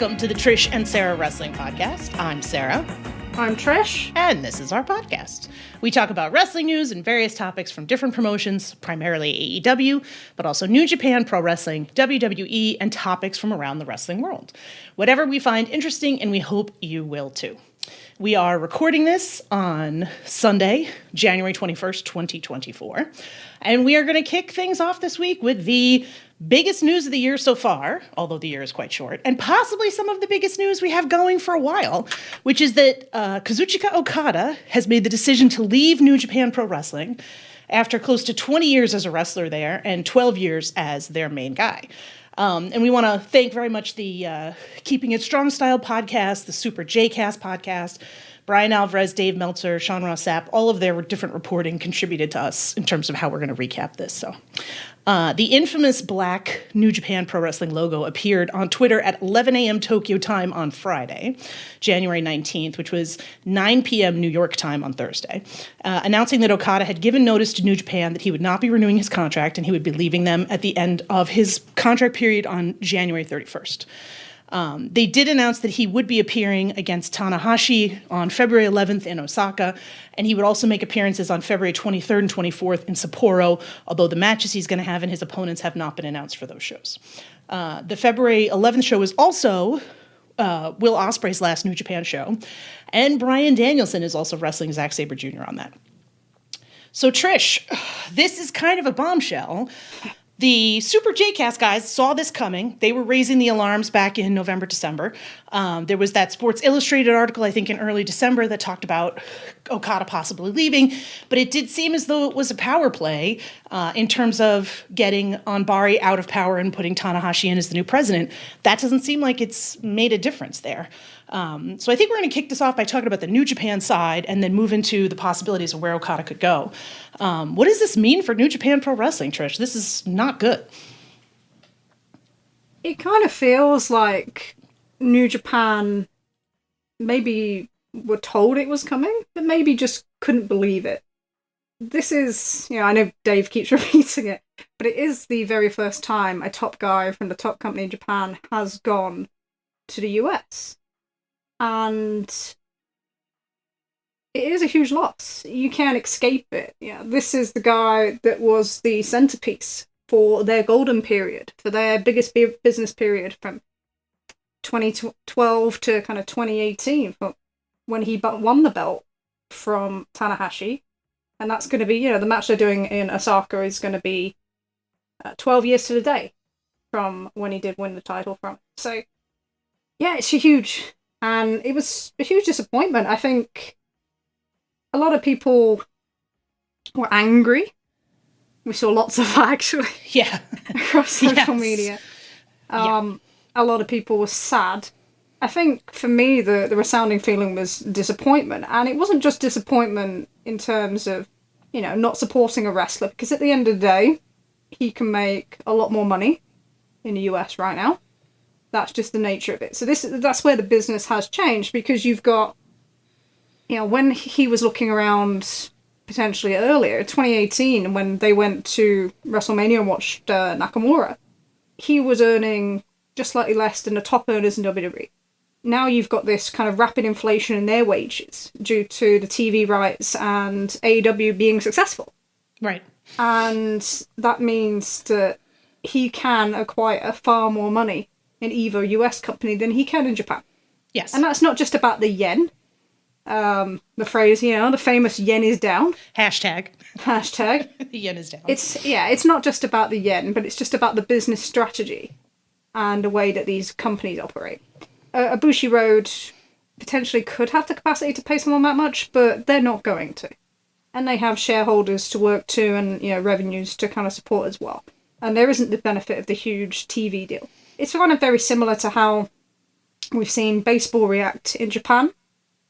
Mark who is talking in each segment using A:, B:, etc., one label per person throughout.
A: Welcome to the Trish and Sarah Wrestling Podcast. I'm Sarah.
B: I'm Trish.
A: And this is our podcast. We talk about wrestling news and various topics from different promotions, primarily AEW, but also New Japan Pro Wrestling, WWE, and topics from around the wrestling world. Whatever we find interesting, and we hope you will too. We are recording this on Sunday, January 21st, 2024. And we are going to kick things off this week with the biggest news of the year so far, although the year is quite short, and possibly some of the biggest news we have going for a while, which is that Kazuchika Okada has made the decision to leave New Japan Pro Wrestling after close to 20 years as a wrestler there and 12 years as their main guy. And we want to thank very much the Keeping It Strong Style podcast, the Super J-Cast podcast, Brian Alvarez, Dave Meltzer, Sean Ross Sapp, all of their different reporting contributed to us in terms of how we're going to recap this. So, the infamous black New Japan Pro Wrestling logo appeared on Twitter at 11 a.m. Tokyo time on Friday, January 19th, which was 9 p.m. New York time on Thursday, announcing that Okada had given notice to New Japan that he would not be renewing his contract and he would be leaving them at the end of his contract period on January 31st. They did announce that he would be appearing against Tanahashi on February 11th in Osaka, and he would also make appearances on February 23rd and 24th in Sapporo, although the matches he's going to have and his opponents have not been announced for those shows. The February 11th show is also Will Ospreay's last New Japan show, and Bryan Danielson is also wrestling Zack Sabre Jr. on that. So Trish, this is kind of a bombshell. The Super J-Cast guys saw this coming. They were raising the alarms back in November, December. There was that Sports Illustrated article, I think, in early December that talked about Okada possibly leaving. But it did seem as though it was a power play in terms of getting Onbari out of power and putting Tanahashi in as the new president. That doesn't seem like it's made a difference there. So I think we're going to kick this off by talking about the New Japan side and then move into the possibilities of where Okada could go. What does this mean for New Japan Pro Wrestling, Trish? This is not good.
B: It kind of feels like New Japan maybe were told it was coming, but maybe just couldn't believe it. This is, I know Dave keeps repeating it, but it is the very first time a top guy from the top company in Japan has gone to the US. And it is a huge loss. You can't escape it. This is the guy that was the centerpiece for their golden period, for their biggest business period from 2012 to kind of 2018, when he won the belt from Tanahashi. And that's going to be, the match they're doing in Osaka is going to be 12 years to the day from when he did win the title from. So, yeah, it's huge. And it was a huge disappointment. I think a lot of people were angry. We saw lots of that, actually.
A: Yeah.
B: Across social media. A lot of people were sad. I think, for me, the resounding feeling was disappointment. And it wasn't just disappointment in terms of, not supporting a wrestler. Because at the end of the day, he can make a lot more money in the US right now. That's just the nature of it. So that's where the business has changed, because you've got, when he was looking around potentially earlier, 2018, when they went to WrestleMania and watched Nakamura, he was earning just slightly less than the top earners in WWE. Now you've got this kind of rapid inflation in their wages due to the TV rights and AEW being successful.
A: Right.
B: And that means that he can acquire far more money in either US company than he can in Japan.
A: Yes.
B: And that's not just about the yen. The phrase, the famous yen is down.
A: Hashtag.
B: The
A: yen is down.
B: It's not just about the yen, but it's just about the business strategy and the way that these companies operate. Ibushi Road potentially could have the capacity to pay someone that much, but they're not going to. And they have shareholders to work to and, revenues to kind of support as well. And there isn't the benefit of the huge TV deal. It's kind of very similar to how we've seen baseball react in Japan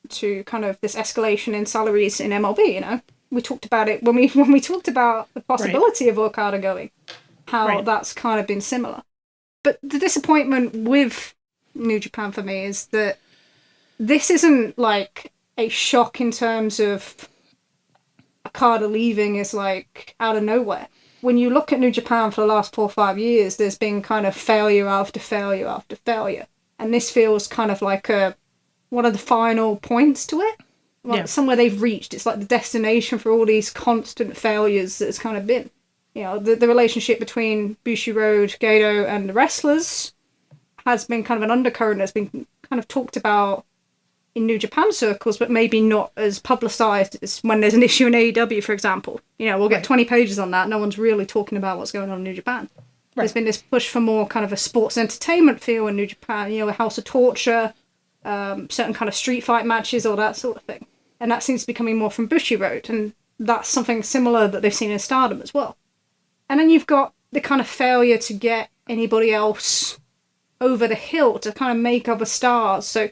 B: to kind of this escalation in salaries in MLB, We talked about it when we talked about the possibility of Okada going, how that's kind of been similar. But the disappointment with New Japan for me is that this isn't like a shock in terms of Okada leaving is like out of nowhere. When you look at New Japan for the last 4 or 5 years, there's been kind of failure after failure after failure. And this feels kind of like one of the final points to it. Like somewhere they've reached. It's like the destination for all these constant failures that it's kind of been. You know, the relationship between Bushiroad, Gedo, and the wrestlers has been kind of an undercurrent that's been kind of talked about in New Japan circles, but maybe not as publicised as when there's an issue in AEW, for example. You know, we'll get 20 pages on that. No one's really talking about what's going on in New Japan. Right. There's been this push for more kind of a sports entertainment feel in New Japan, you know, a House of Torture, certain kind of street fight matches, all that sort of thing. And that seems to be coming more from Bushiroad, and that's something similar that they've seen in Stardom as well. And then you've got the kind of failure to get anybody else over the hill to kind of make other stars. So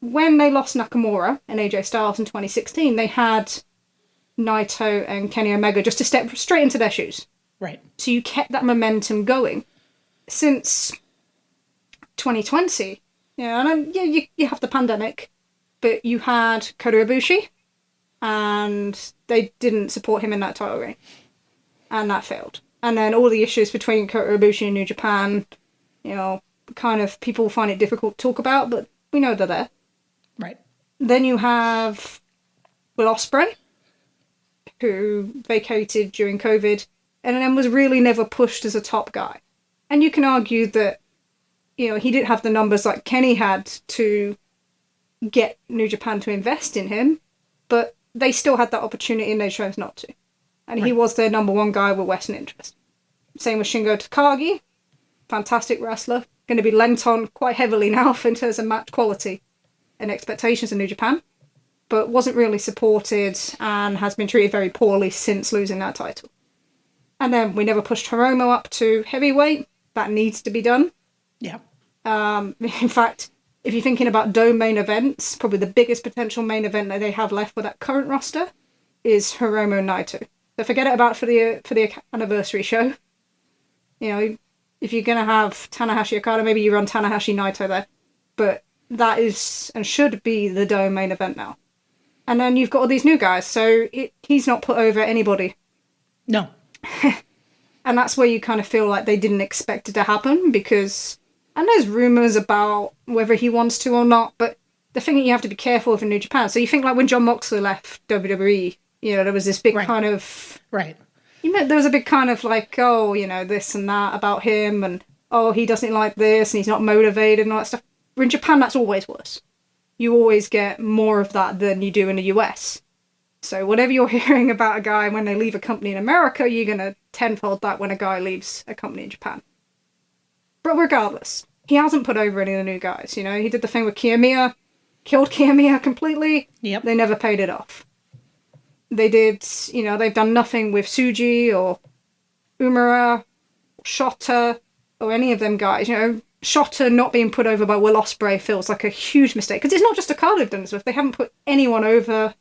B: when they lost Nakamura and AJ Styles in 2016, they had Naito and Kenny Omega just to step straight into their shoes.
A: Right.
B: So you kept that momentum going since 2020. Yeah, and you have the pandemic, but you had Kota Ibushi, and they didn't support him in that title reign, and that failed. And then all the issues between Kota Ibushi and New Japan, you know, kind of people find it difficult to talk about, but we know they're there.
A: Right.
B: Then you have Will Ospreay, who vacated during COVID, and then was really never pushed as a top guy. And you can argue that, you know, he didn't have the numbers like Kenny had to get New Japan to invest in him, but they still had that opportunity and they chose not to. And he was their number one guy with Western interest. Same with Shingo Takagi, fantastic wrestler, going to be lent on quite heavily now in terms of match quality and expectations in New Japan, but wasn't really supported and has been treated very poorly since losing that title. And then we never pushed Hiromu up to heavyweight. That needs to be done.
A: Yeah.
B: In fact, if you're thinking about Dome main events, probably the biggest potential main event that they have left with that current roster is Hiromu Naito. So forget it about for the anniversary show. You know, if you're going to have Tanahashi Okada, maybe you run Tanahashi Naito there. But that is and should be the Dome main event now. And then you've got all these new guys, so he's not put over anybody.
A: No.
B: And that's where you kind of feel like they didn't expect it to happen, because... And there's rumours about whether he wants to or not, but the thing that you have to be careful of in New Japan. So you think like when Jon Moxley left WWE, you know, there was this big kind of...
A: Right.
B: You know, there was a big kind of like, oh, you know, this and that about him, and oh, he doesn't like this, and he's not motivated and all that stuff. But in Japan, that's always worse. You always get more of that than you do in the US. So whatever you're hearing about a guy when they leave a company in America, you're going to tenfold that when a guy leaves a company in Japan. But regardless, he hasn't put over any of the new guys. You know, he did the thing with Kiyomiya, killed Kiyomiya completely.
A: Yep.
B: They never paid it off. They did, you know, they've done nothing with Tsuji or Umura, or Shota, or any of them guys. You know, Shota not being put over by Will Ospreay feels like a huge mistake. Because it's not just Okada they've done this with. They haven't put anyone over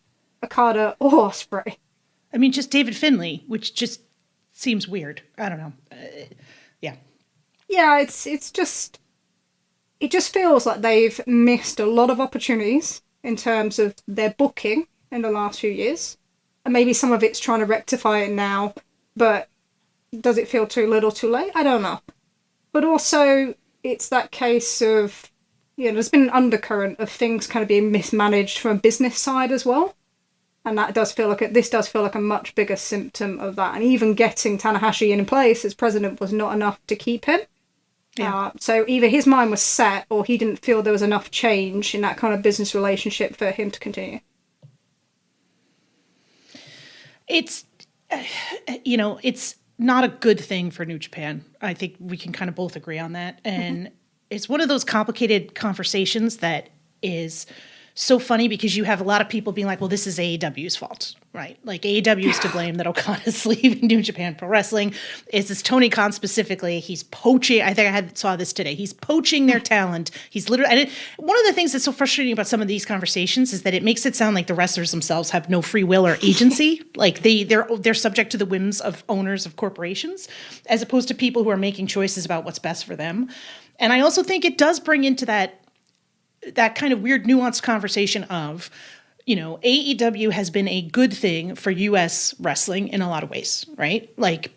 B: Okada or Ospreay.
A: I mean, just David Finlay, which just seems weird. I don't know. Yeah.
B: Yeah, it's just... It just feels like they've missed a lot of opportunities in terms of their booking in the last few years. And maybe some of it's trying to rectify it now, but does it feel too little too late? I don't know. But also, it's that case of, you know, there's been an undercurrent of things kind of being mismanaged from a business side as well. And that does feel like this does feel like a much bigger symptom of that. And even getting Tanahashi in place as president was not enough to keep him. Yeah. So either his mind was set or he didn't feel there was enough change in that kind of business relationship for him to continue.
A: It's, you know, it's not a good thing for New Japan. I think we can kind of both agree on that. And it's one of those complicated conversations that is so funny because you have a lot of people being like, well, this is AEW's fault, right? Like AEW is to blame that Okada's leaving New Japan Pro Wrestling. It's this Tony Khan specifically. He's poaching. I think saw this today. He's poaching their talent. He's literally, and one of the things that's so frustrating about some of these conversations is that it makes it sound like the wrestlers themselves have no free will or agency. Like they're subject to the whims of owners of corporations, as opposed to people who are making choices about what's best for them. And I also think it does bring into that kind of weird nuanced conversation of, AEW has been a good thing for US wrestling in a lot of ways, right?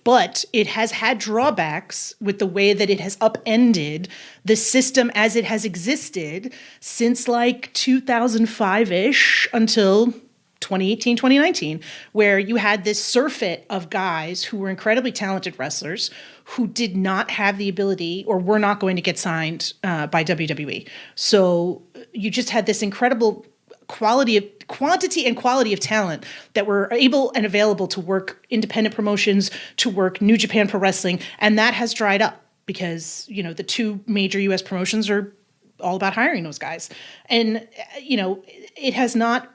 A: But it has had drawbacks with the way that it has upended the system as it has existed since 2005-ish until 2018, 2019, where you had this surfeit of guys who were incredibly talented wrestlers who did not have the ability or were not going to get signed by WWE. So you just had this incredible quantity and quality of talent that were able and available to work independent promotions, to work New Japan Pro Wrestling, and that has dried up because, the two major US promotions are all about hiring those guys. And, it has not...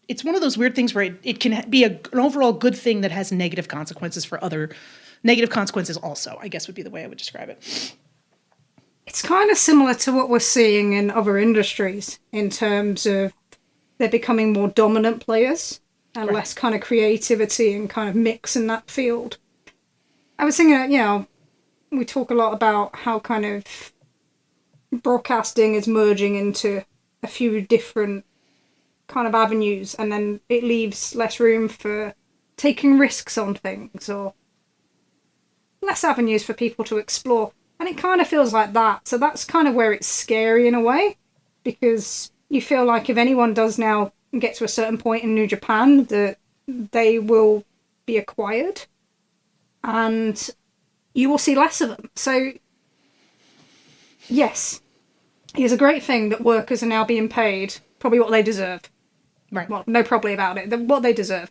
A: It's one of those weird things where it can be an overall good thing that has negative consequences for other negative consequences also, I guess would be the way I would describe it.
B: It's kind of similar to what we're seeing in other industries in terms of they're becoming more dominant players and less kind of creativity and kind of mix in that field. I was thinking, we talk a lot about how kind of broadcasting is merging into a few different kind of avenues, and then it leaves less room for taking risks on things or less avenues for people to explore. And it kind of feels like that. So that's kind of where it's scary in a way, because you feel like if anyone does now get to a certain point in New Japan, that they will be acquired and you will see less of them. So, yes, it's a great thing that workers are now being paid probably what they deserve.
A: Right.
B: Well, no probably about it. What they deserve.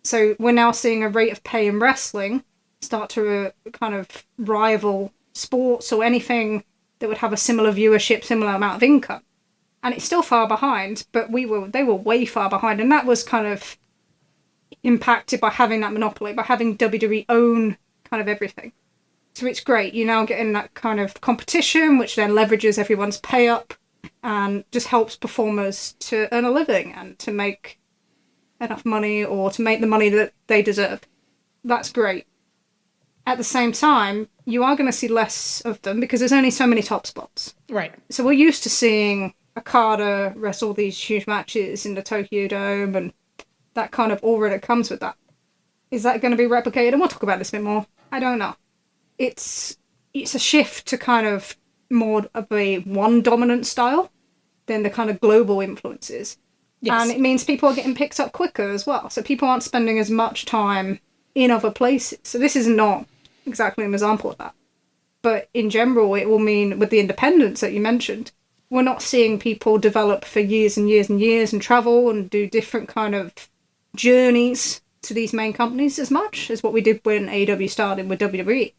B: So we're now seeing a rate of pay in wrestling start to kind of rival sports or anything that would have a similar viewership, similar amount of income. And it's still far behind, but they were way far behind. And that was kind of impacted by having that monopoly, by having WWE own kind of everything. So it's great. You're now getting that kind of competition, which then leverages everyone's pay up and just helps performers to earn a living and to make enough money or to make the money that they deserve. That's great. At the same time, you are going to see less of them because there's only so many top spots.
A: Right.
B: So we're used to seeing Okada wrestle these huge matches in the Tokyo Dome and that kind of aura that comes with that. Is that going to be replicated? And we'll talk about this a bit more. I don't know. It's a shift to kind of more of a one dominant style than the kind of global influences. Yes. And it means people are getting picked up quicker as well. So people aren't spending as much time in other places. So this is not exactly an example of that. But in general, it will mean with the independents that you mentioned, we're not seeing people develop for years and years and years and travel and do different kind of journeys to these main companies as much as what we did when AEW started with WWE.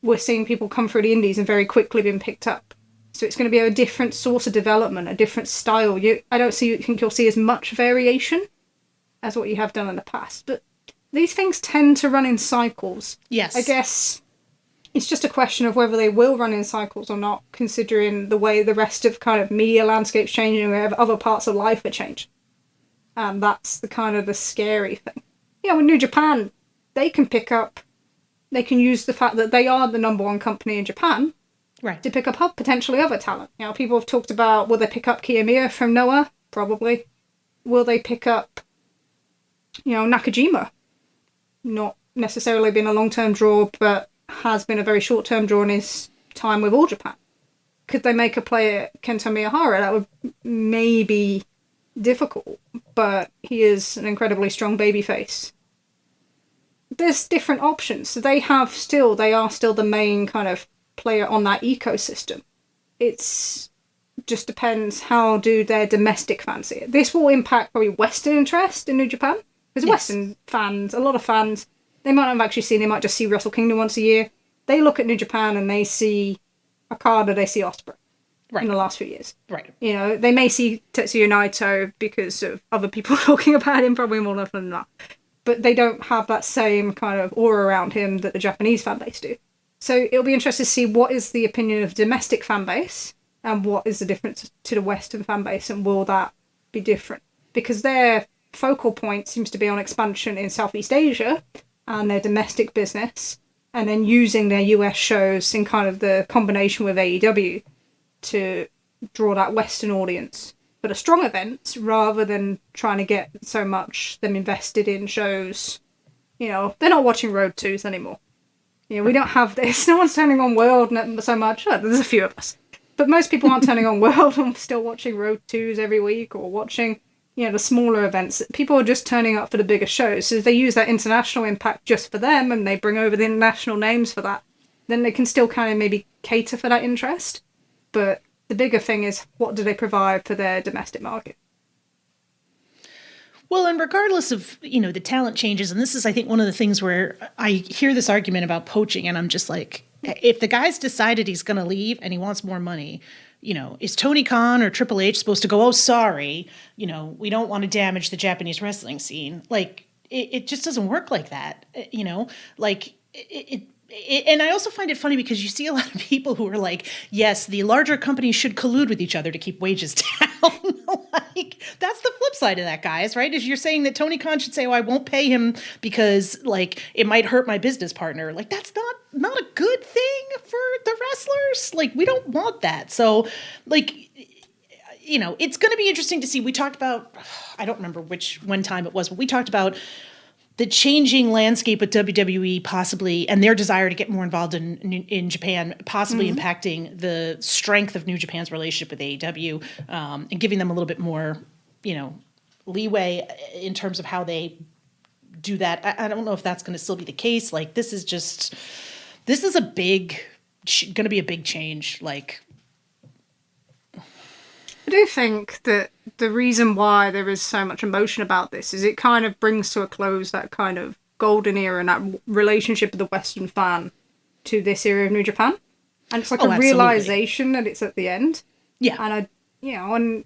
B: We're seeing people come through the indies and very quickly being picked up. So it's going to be a different sort of development, a different style. I don't think you'll see as much variation as what you have done in the past. But these things tend to run in cycles.
A: Yes.
B: I guess it's just a question of whether they will run in cycles or not, considering the way the rest of kind of media landscape's changing and other parts of life are changing. And that's the kind of the scary thing. Yeah, with New Japan, they can use the fact that they are the number one company in Japan to pick up potentially other talent. People have talked about, will they pick up Kiyomiya from Noah? Probably. Will they pick up, Nakajima? Not necessarily been a long-term draw, but has been a very short-term draw in his time with All Japan. Could they make a play at Kento Miyahara? That would maybe difficult, but he is an incredibly strong babyface. There's different options. So they are still the main kind of player on that ecosystem. It's just depends how do their domestic fans see it. This will impact probably Western interest in New Japan. Because Western fans, a lot of fans, they might not have actually seen, they might just see Wrestle Kingdom once a year. They look at New Japan and they see Okada, they see Ospreay in the last few years.
A: Right.
B: They may see Tetsuya Naito because of other people talking about him, probably more often than that. But they don't have that same kind of aura around him that the Japanese fan base do. So it'll be interesting to see what is the opinion of the domestic fan base and what is the difference to the Western fan base, and will that be different? Because their focal point seems to be on expansion in Southeast Asia and their domestic business, and then using their US shows in kind of the combination with AEW to draw that Western audience. for the strong events rather than trying to get so much them invested in shows. You know, they're not watching Road 2s anymore. You know, we don't have this. No one's turning on World so much. Oh, there's a few of us. But most people aren't turning on World and still watching Road 2s every week or watching, you know, the smaller events. People are just turning up for the bigger shows. So if they use that international impact just for them and they bring over the international names for that, then they can still kind of maybe cater for that interest. But the bigger thing is, what do they provide for their domestic market?
A: Well, and regardless of, you know, the talent changes, and this is, I think, one of the things where I hear this argument about poaching, and I'm just like, if the guy's decided he's going to leave and he wants more money, you know, is Tony Khan or Triple H supposed to go, oh, sorry, you know, we don't want to damage the Japanese wrestling scene? Like, it just doesn't work like that, you know? Like, and I also find it funny because you see a lot of people who are like, yes, the larger companies should collude with each other to keep wages down. Like, that's the flip side of that, guys, right? Is you're saying that Tony Khan should say, oh, I won't pay him because, like, it might hurt my business partner. Like, that's not a good thing for the wrestlers. Like, we don't want that. So, like, you know, it's going to be interesting to see. We talked about, I don't remember one time it was, but we talked about the changing landscape of WWE possibly, and their desire to get more involved in Japan, possibly impacting the strength of New Japan's relationship with AEW, and giving them a little bit more, you know, leeway in terms of how they do that. I don't know if that's going to still be the case. Like, this is a going to be a big change. Like,
B: I do think that the reason why there is so much emotion about this is it kind of brings to a close that kind of golden era and that relationship of the Western fan to this era of New Japan. And it's like a
A: absolutely.
B: realization that it's at the end.
A: Yeah.
B: And and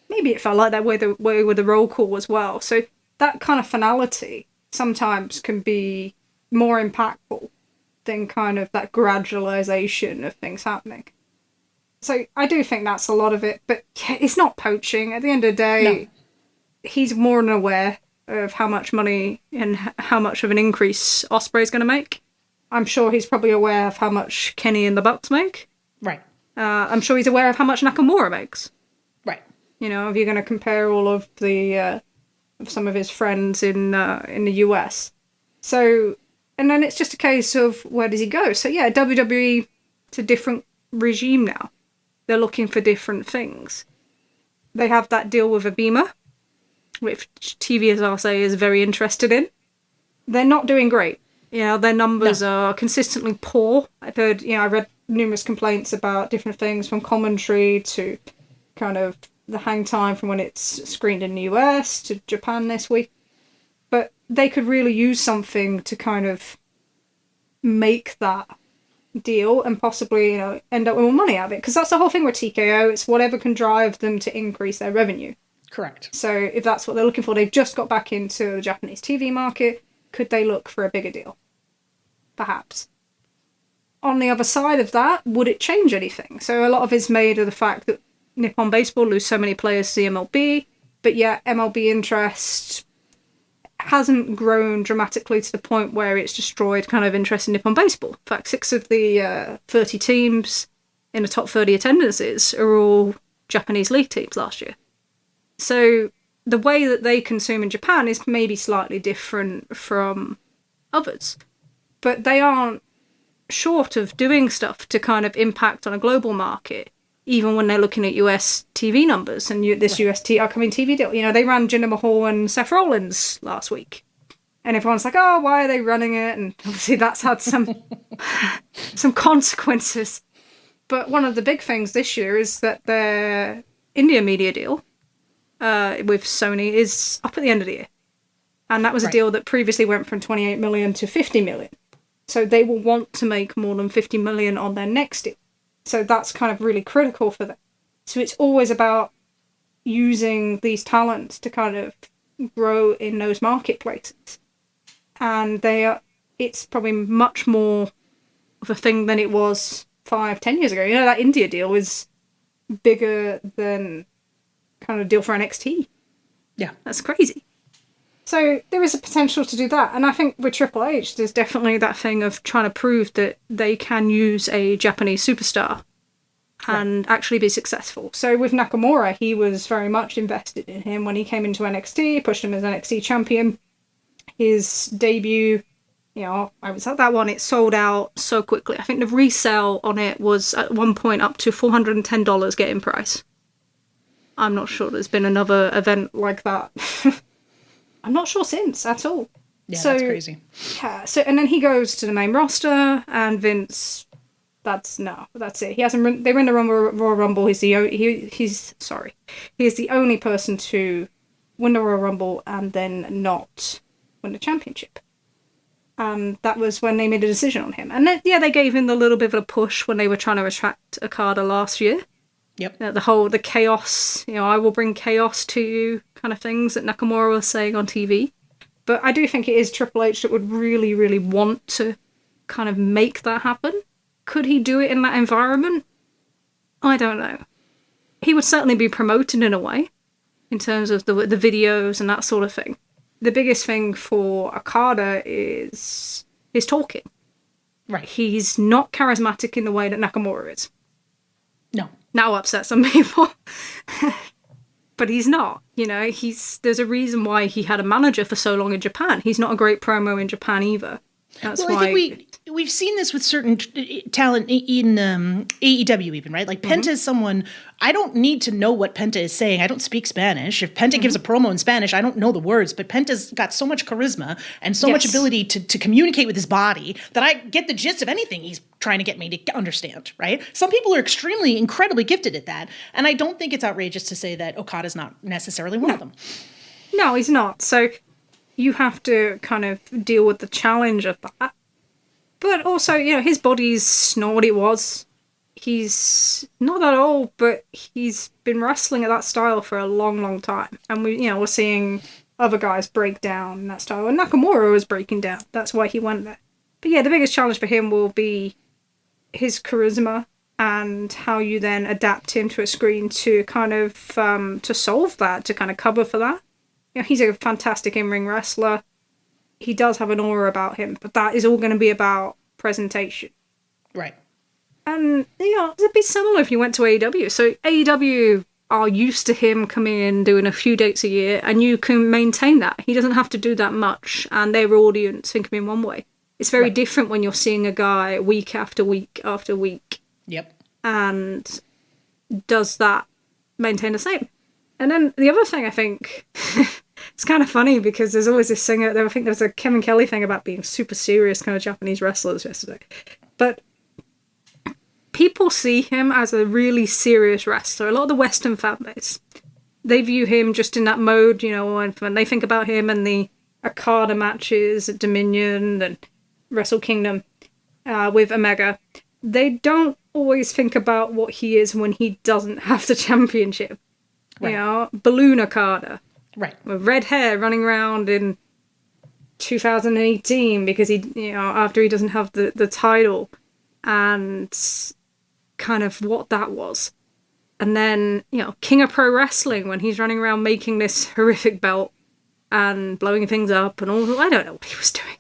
B: maybe it felt like that way with the roll call as well. So that kind of finality sometimes can be more impactful than kind of that gradualization of things happening. So I do think that's a lot of it, but yeah, it's not poaching. At the end of the day, he's more than aware of how much money and how much of an increase Ospreay's going to make. I'm sure he's probably aware of how much Kenny and the Bucks make.
A: Right.
B: I'm sure he's aware of how much Nakamura makes.
A: Right.
B: You know, if you're going to compare all of the some of his friends in the US. So, and then it's just a case of where does he go? So yeah, WWE, it's a different regime now. They're looking for different things. They have that deal with Abima, which TV, as I'll say, is very interested in. They're not doing great. You know, their numbers are consistently poor. I've heard, I read numerous complaints about different things from commentary to kind of the hang time from when it's screened in the US to Japan this week. But they could really use something to kind of make that deal and possibly, end up with more money out of it. Because that's the whole thing with TKO. It's whatever can drive them to increase their revenue.
A: Correct.
B: So if that's what they're looking for, they've just got back into the Japanese TV market. Could they look for a bigger deal? Perhaps. On the other side of that, would it change anything? So a lot of it's made of the fact that Nippon Baseball lose so many players to the MLB, but yet MLB interest hasn't grown dramatically to the point where it's destroyed kind of interest in Nippon Baseball. In fact, 6 of the 30 teams in the top 30 attendances are all Japanese league teams last year. So the way that they consume in Japan is maybe slightly different from others. But they aren't short of doing stuff to kind of impact on a global market, even when they're looking at US TV numbers and this US upcoming TV deal. They ran Jinder Mahal and Seth Rollins last week. And everyone's like, oh, why are they running it? And obviously that's had some consequences. But one of the big things this year is that their India media deal with Sony is up at the end of the year. And that was a deal that previously went from 28 million to 50 million. So they will want to make more than 50 million on their next deal. So that's kind of really critical for them. So it's always about using these talents to kind of grow in those marketplaces. And it's probably much more of a thing than it was 5-10 years ago. That India deal was bigger than kind of deal for NXT.
A: Yeah.
B: That's crazy. So there is a potential to do that. And I think with Triple H, there's definitely that thing of trying to prove that they can use a Japanese superstar and actually be successful. So with Nakamura, he was very much invested in him when he came into NXT, pushed him as NXT champion. His debut, I was at that one, it sold out so quickly. I think the resale on it was at one point up to $410 getting price. I'm not sure there's been another event like that. I'm not sure since at all.
A: Yeah, that's crazy.
B: Yeah, and then he goes to the main roster, and Vince, that's it. He hasn't. They win the Royal Rumble. He's the only person to win the Royal Rumble and then not win the championship. And that was when they made a decision on him. And then, they gave him a little bit of a push when they were trying to attract Okada last year.
A: Yep.
B: The chaos, I will bring chaos to you kind of things that Nakamura was saying on TV. But I do think it is Triple H that would really, really want to kind of make that happen. Could he do it in that environment? I don't know. He would certainly be promoted in a way, in terms of the videos and that sort of thing. The biggest thing for Okada is his talking.
A: Right.
B: He's not charismatic in the way that Nakamura is.
A: No.
B: Now upset some people. But he's not. There's a reason why he had a manager for so long in Japan. He's not a great promo in Japan either. That's why.
A: I think we've seen this with certain talent in AEW even, right? Like Penta is someone, I don't need to know what Penta is saying. I don't speak Spanish. If Penta gives a promo in Spanish, I don't know the words, but Penta's got so much charisma and so much ability to communicate with his body that I get the gist of anything he's trying to get me to understand, right? Some people are incredibly gifted at that, and I don't think it's outrageous to say that Okada's not necessarily one of them.
B: No, he's not. So you have to kind of deal with the challenge of that. But also, his body's not what it was. He's not that old, but he's been wrestling at that style for a long, long time. And we're seeing other guys break down in that style. And Nakamura was breaking down. That's why he went there. But the biggest challenge for him will be his charisma and how you then adapt him to a screen to kind of, to solve that, to kind of cover for that. He's a fantastic in-ring wrestler. He does have an aura about him, but that is all going to be about presentation.
A: Right.
B: And, it'd be similar if you went to AEW. So AEW are used to him coming in, doing a few dates a year, and you can maintain that. He doesn't have to do that much, and their audience think of him one way. It's very different when you're seeing a guy week after week after week.
A: Yep.
B: And does that maintain the same? And then the other thing I think, it's kind of funny because there's always this thing, I think there was a Kevin Kelly thing about being super serious kind of Japanese wrestlers yesterday. But people see him as a really serious wrestler. A lot of the Western fan base, they view him just in that mode, when they think about him and the Okada matches at Dominion and Wrestle Kingdom with Omega. They don't always think about what he is when he doesn't have the championship. Right. Balloon Okada.
A: Right.
B: With red hair running around in 2018 because he, after he doesn't have the title and kind of what that was. And then, King of Pro Wrestling when he's running around making this horrific belt and blowing things up and all. I don't know what he was doing.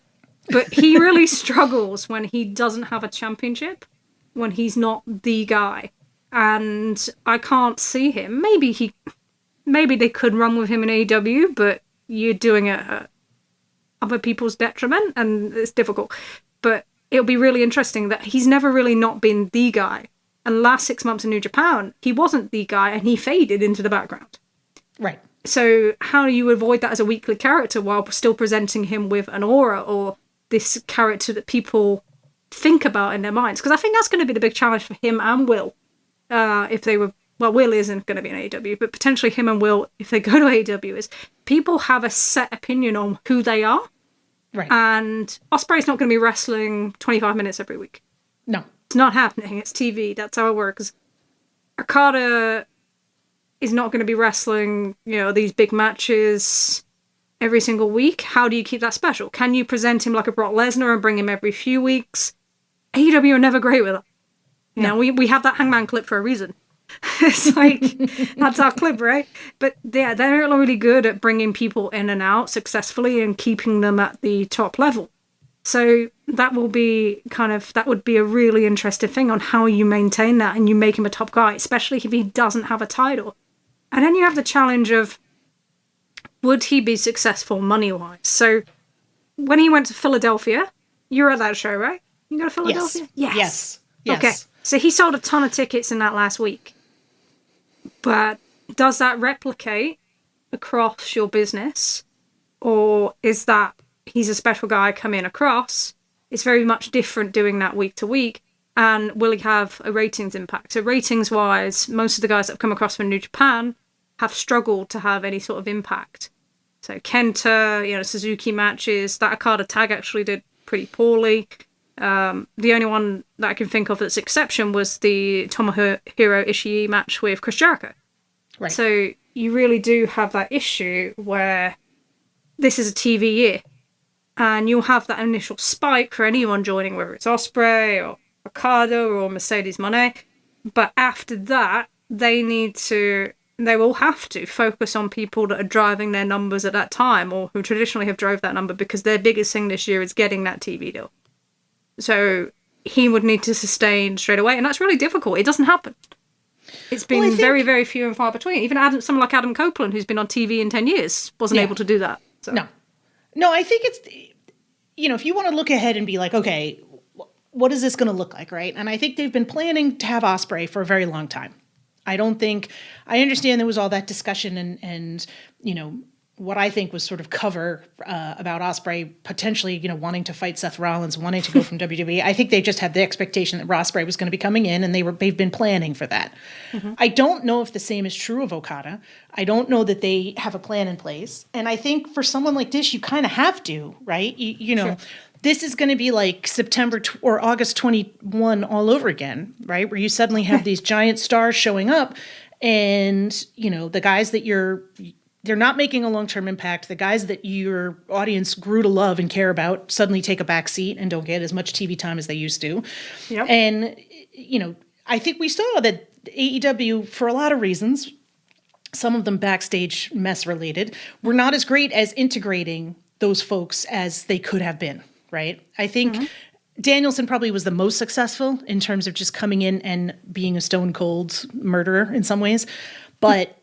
B: But he really struggles when he doesn't have a championship, when he's not the guy. And I can't see him. Maybe they could run with him in AEW, but you're doing it at other people's detriment, and it's difficult. But it'll be really interesting that he's never really not been the guy. And the last 6 months in New Japan, he wasn't the guy, and he faded into the background.
A: Right.
B: So how do you avoid that as a weekly character while still presenting him with an aura or this character that people think about in their minds? Because I think that's going to be the big challenge for him and Will. If they were, Will isn't going to be in AEW, but potentially him and Will, if they go to AEW, is people have a set opinion on who they are.
A: Right.
B: And Ospreay's not going to be wrestling 25 minutes every week.
A: No.
B: It's not happening. It's TV. That's how it works. Okada is not going to be wrestling, these big matches every single week. How do you keep that special? Can you present him like a Brock Lesnar and bring him every few weeks? AEW are never great with it. We have that Hangman clip for a reason. It's like, that's our clip, right? But they're not really good at bringing people in and out successfully and keeping them at the top level. So that would be a really interesting thing on how you maintain that and you make him a top guy, especially if he doesn't have a title. And then you have the challenge of, would he be successful money-wise? So when he went to Philadelphia, you were at that show, right? You go to Philadelphia?
A: Yes.
B: Okay. So he sold a ton of tickets in that last week. But does that replicate across your business? Or is that he's a special guy coming across? It's very much different doing that week to week. And will he have a ratings impact? So ratings-wise, most of the guys that have come across from New Japan have struggled to have any sort of impact. So Kenta, Suzuki matches, that Okada tag actually did pretty poorly. The only one that I can think of that's exception was the Tomohiro Ishii match with Chris Jericho.
A: Right.
B: So you really do have that issue where this is a TV year, and you'll have that initial spike for anyone joining, whether it's Ospreay or Okada or Mercedes Moné. But after that, they will have to focus on people that are driving their numbers at that time or who traditionally have drove that number, because their biggest thing this year is getting that TV deal. So he would need to sustain straight away, and that's really difficult. It doesn't happen. It's been very, very few and far between. Even someone like Adam Copeland, who's been on TV in 10 years, wasn't able to do that. So.
A: No, I think it's, if you want to look ahead and be like, okay, what is this going to look like, right? And I think they've been planning to have Ospreay for a very long time. I understand there was all that discussion and what I think was sort of cover about Ospreay potentially, wanting to fight Seth Rollins, wanting to go from WWE. I think they just had the expectation that Ospreay was going to be coming in, and they've been planning for that. Mm-hmm. I don't know if the same is true of Okada. I don't know that they have a plan in place. And I think for someone like this, you kind of have to, right? Sure. This is going to be like September or August 21 all over again, right? Where you suddenly have these giant stars showing up, and, the guys that they're not making a long-term impact. The guys that your audience grew to love and care about suddenly take a back seat and don't get as much TV time as they used to. Yep. And, I think we saw that AEW, for a lot of reasons, some of them backstage mess related, were not as great as integrating those folks as they could have been, right? I think Danielson probably was the most successful in terms of just coming in and being a stone cold murderer in some ways. But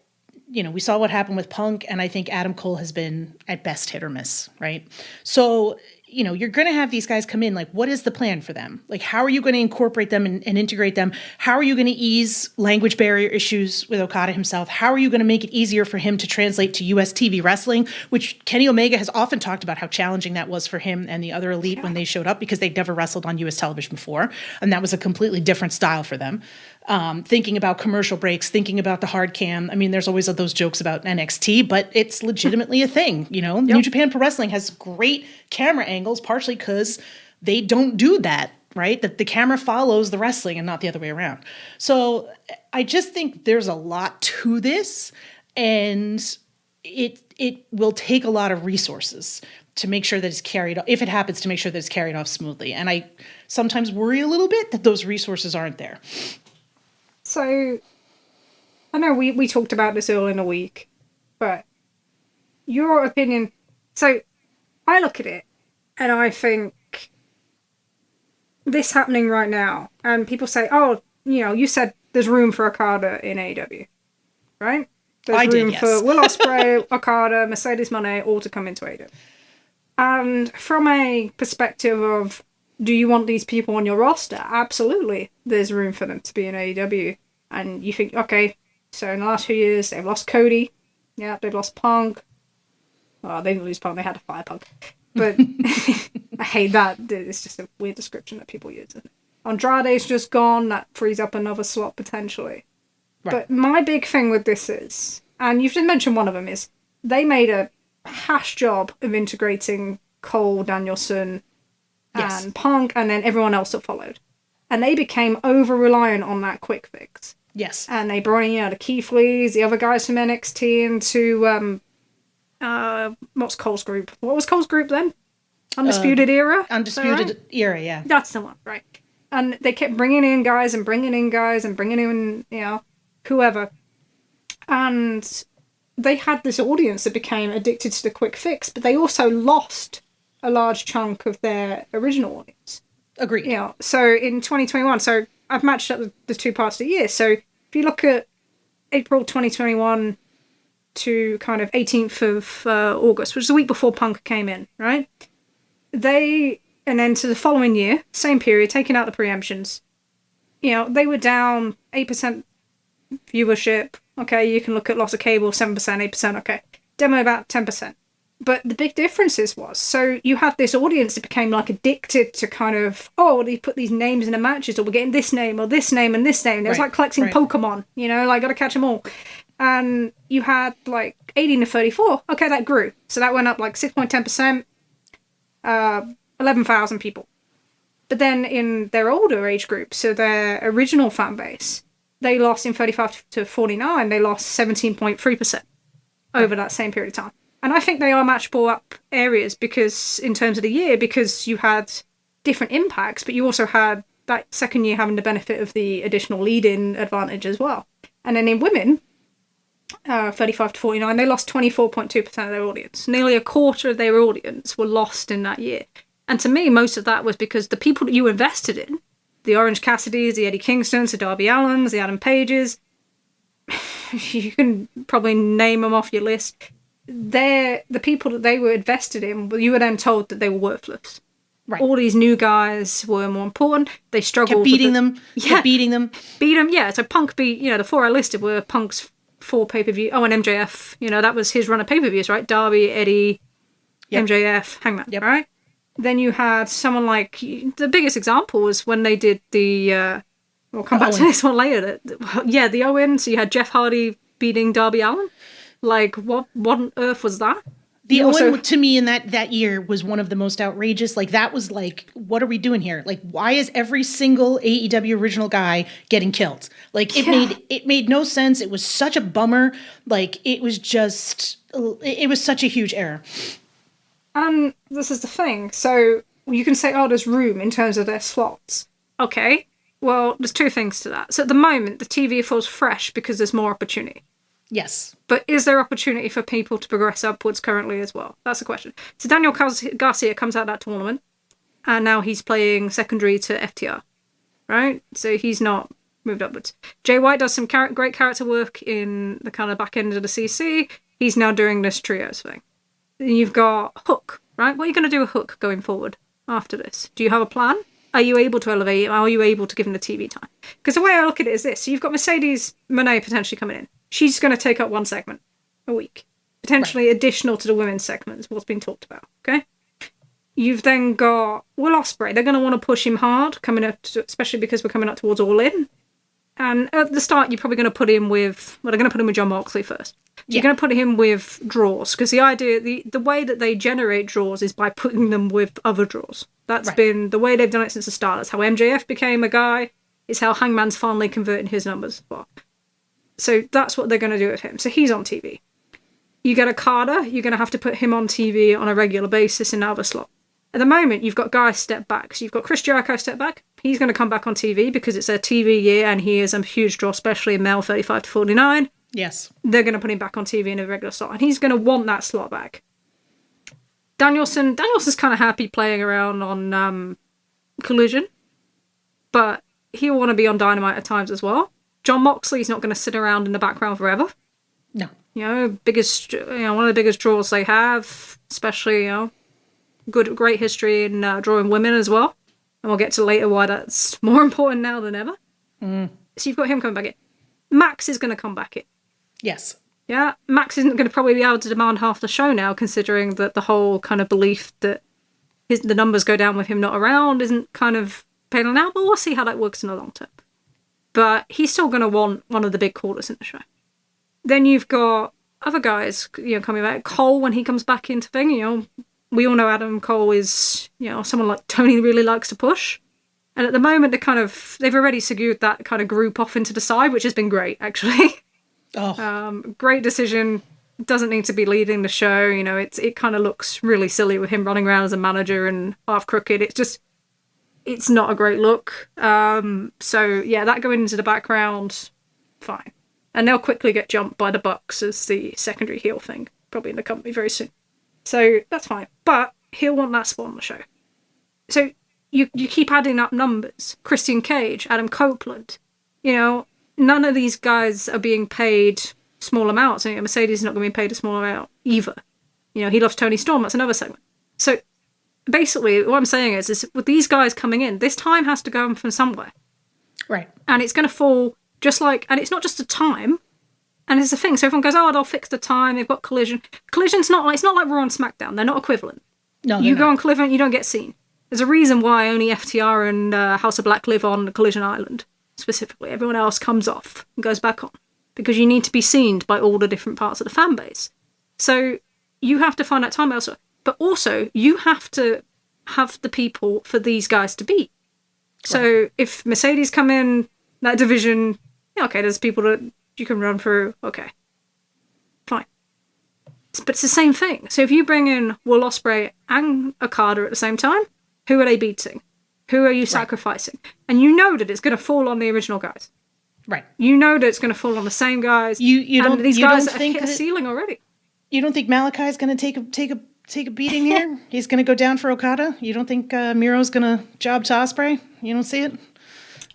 A: we saw what happened with Punk, and I think Adam Cole has been at best hit or miss, right? So, you're going to have these guys come in. Like, what is the plan for them? Like, how are you going to incorporate them and integrate them? How are you going to ease language barrier issues with Okada himself? How are you going to make it easier for him to translate to US TV wrestling, which Kenny Omega has often talked about how challenging that was for him and the other elite when they showed up, because they'd never wrestled on US television before. And that was a completely different style for them. Thinking about commercial breaks, thinking about the hard cam. I mean, there's always those jokes about NXT, but it's legitimately a thing. New Japan Pro Wrestling has great camera angles, partially because they don't do that, right? That the camera follows the wrestling and not the other way around. So I just think there's a lot to this, and it will take a lot of resources to make sure that it's carried off, if it happens, to make sure that it's carried off smoothly. And I sometimes worry a little bit that those resources aren't there.
B: So, I know we talked about this earlier in the week, but your opinion... So, I look at it, and I think this happening right now, and people say, oh, you said there's room for Okada in AEW, right? There's room for Will Ospreay, Okada, Mercedes Moné, all to come into AEW. And from a perspective of, do you want these people on your roster? Absolutely. There's room for them to be in AEW. And you think, okay, so in the last few years, they've lost Cody. Yeah, they've lost Punk. Well, they didn't lose Punk, they had to fire Punk. But I hate that. It's just a weird description that people use. Andrade's just gone. That frees up another slot potentially. Right. But my big thing with this is, and you've just mentioned one of them, is they made a hash job of integrating Cole, Danielson, and Punk, and then everyone else that followed. And they became over-reliant on that quick fix.
A: Yes.
B: And they brought in, the Keith Lees, the other guys from NXT into, what's Cole's group? What was Cole's group then? Undisputed Era?
A: Undisputed Era, yeah.
B: That's the one, right. And they kept bringing in guys and bringing in guys and bringing in, whoever. And they had this audience that became addicted to the quick fix, but they also lost a large chunk of their original audience.
A: Agreed.
B: You know, so in 2021, so I've matched up the two parts of the year. So if you look at April 2021 to kind of 18th of August, which is the week before Punk came in, right? And then to the following year, same period, taking out the preemptions, you know, they were down 8% viewership. Okay, you can look at loss of cable, 7%, 8%, okay. Demo about 10%. But the big differences was, so you had this audience that became like addicted to kind of, oh, they put these names in the matches, or we're getting this name, or this name, and this name. It was like collecting Pokemon, you know, like gotta catch them all. And you had like 18 to 34. Okay, that grew. So that went up like 6.10%, 11,000 people. But then in their older age group, so their original fan base, they lost in 35 to 49, they lost 17.3% over that same period of time. And I think they are matchable up areas because, in terms of the year, because you had different impacts, but you also had that second year having the benefit of the additional lead-in advantage as well. And then in women, 35 to 49, they lost 24.2% of their audience. Nearly a quarter of their audience were lost in that year. And to me, most of that was because the people that you invested in, the Orange Cassidys, the Eddie Kingstons, the Darby Allins, the Adam Pages, you can probably name them off your list. The people that they were invested in, you were then told that they were worthless. Right. All these new guys were more important. They struggled.
A: Kept beating them.
B: Yeah.
A: Kept beating them.
B: Beat them, yeah. So Punk beat, you know, the four I listed were Punk's 4 pay-per-view. Oh, and MJF, you know, that was his run of pay-per-views, right? Darby, Eddie, MJF, Hangman, right? Then you had someone like, the biggest example was when they did the, we'll come back to this one later. The Owen. So you had Jeff Hardy beating Darby Allin. Like, what on earth was that?
A: The Owen, to me, in that year was one of the most outrageous. Like, that was like, what are we doing here? Like, why is every single AEW original guy getting killed? Like, it made no sense. It was such a bummer. Like, it was such a huge error.
B: And this is the thing. So you can say, oh, there's room in terms of their slots. Okay. Well, there's two things to that. So at the moment, the TV feels fresh because there's more opportunity.
A: Yes.
B: But is there opportunity for people to progress upwards currently as well? That's the question. So Daniel Garcia comes out of that tournament, and now he's playing secondary to FTR, right? So he's not moved upwards. Jay White does some great character work in the kind of back end of the CC. He's now doing this trios thing. Then you've got Hook, right? What are you going to do with Hook going forward after this? Do you have a plan? Are you able to elevate him? Are you able to give him the TV time? Because the way I look at it is this. So you've got Mercedes Moné potentially coming in. She's going to take up one segment a week. Potentially additional to the women's segments, what's been talked about, okay? You've then got Will Ospreay. They're going to want to push him hard, coming up, especially because we're coming up towards All In. And at the start, you're probably going to put him with... Well, they're going to put him with John Moxley first. You're going to put him with draws, because the idea... The way that they generate draws is by putting them with other draws. That's been the way they've done it since the start. That's how MJF became a guy. It's how Hangman's finally converting his numbers. So that's what they're going to do with him. So he's on TV. You get Okada, you're going to have to put him on TV on a regular basis in another slot. At the moment, you've got guys step back. So you've got Chris Jericho step back. He's going to come back on TV because it's a TV year and he is a huge draw, especially in male 35 to 49.
A: Yes.
B: They're going to put him back on TV in a regular slot. And he's going to want that slot back. Danielson's kind of happy playing around on Collision. But he'll want to be on Dynamite at times as well. John Moxley's not going to sit around in the background forever.
A: No.
B: You know, one of the biggest draws they have, especially, you know, great history in drawing women as well. And we'll get to later why that's more important now than ever. So you've got him coming back in. Max is going to come back in.
A: Yes.
B: Yeah, Max isn't going to probably be able to demand half the show now, considering that the whole kind of belief that the numbers go down with him not around isn't kind of paying out, but we'll see how that works in the long term. But he's still going to want one of the big callers in the show. Then you've got other guys, you know, coming back. Cole, when he comes back into thing, you know, we all know Adam Cole is, you know, someone like Tony really likes to push. And at the moment, they've already secured that kind of group off into the side, which has been great, actually. Great decision. Doesn't need to be leading the show. You know, it kind of looks really silly with him running around as a manager and half crooked. It's not a great look. So yeah, that going into the background, fine. And they'll quickly get jumped by the Bucks as the secondary heel thing, probably in the company very soon. So that's fine. But he'll want that spot on the show. So you keep adding up numbers. Christian Cage, Adam Copeland, none of these guys are being paid small amounts. And Mercedes is not going to be paid a small amount either. He loves Tony Storm. That's another segment. So basically, what I'm saying is with these guys coming in, this time has to come from somewhere.
A: Right.
B: And it's going to fall and it's not just a time. And it's the thing. So everyone goes, they'll fix the time. They've got Collision. Collision's it's not like Raw and SmackDown. They're not equivalent.
A: No,
B: you go on Collision, you don't get seen. There's a reason why only FTR and House of Black live on Collision Island, specifically. Everyone else comes off and goes back on. Because you need to be seen by all the different parts of the fan base. So you have to find that time elsewhere. But also, you have to have the people for these guys to beat. So if Mercedes come in that division, okay, there's people that you can run through. Okay, fine. But it's the same thing. So if you bring in Will Ospreay and Okada at the same time, who are they beating? Who are you sacrificing? And you know that it's going to fall on the original guys.
A: Right.
B: You know that it's going to fall on the same guys.
A: You don't.
B: These
A: you
B: guys
A: don't
B: have
A: think
B: hit a ceiling already.
A: You don't think Malachi's going to take a beating here? He's going to go down for Okada? You don't think Miro's going to job to Ospreay? You don't see it?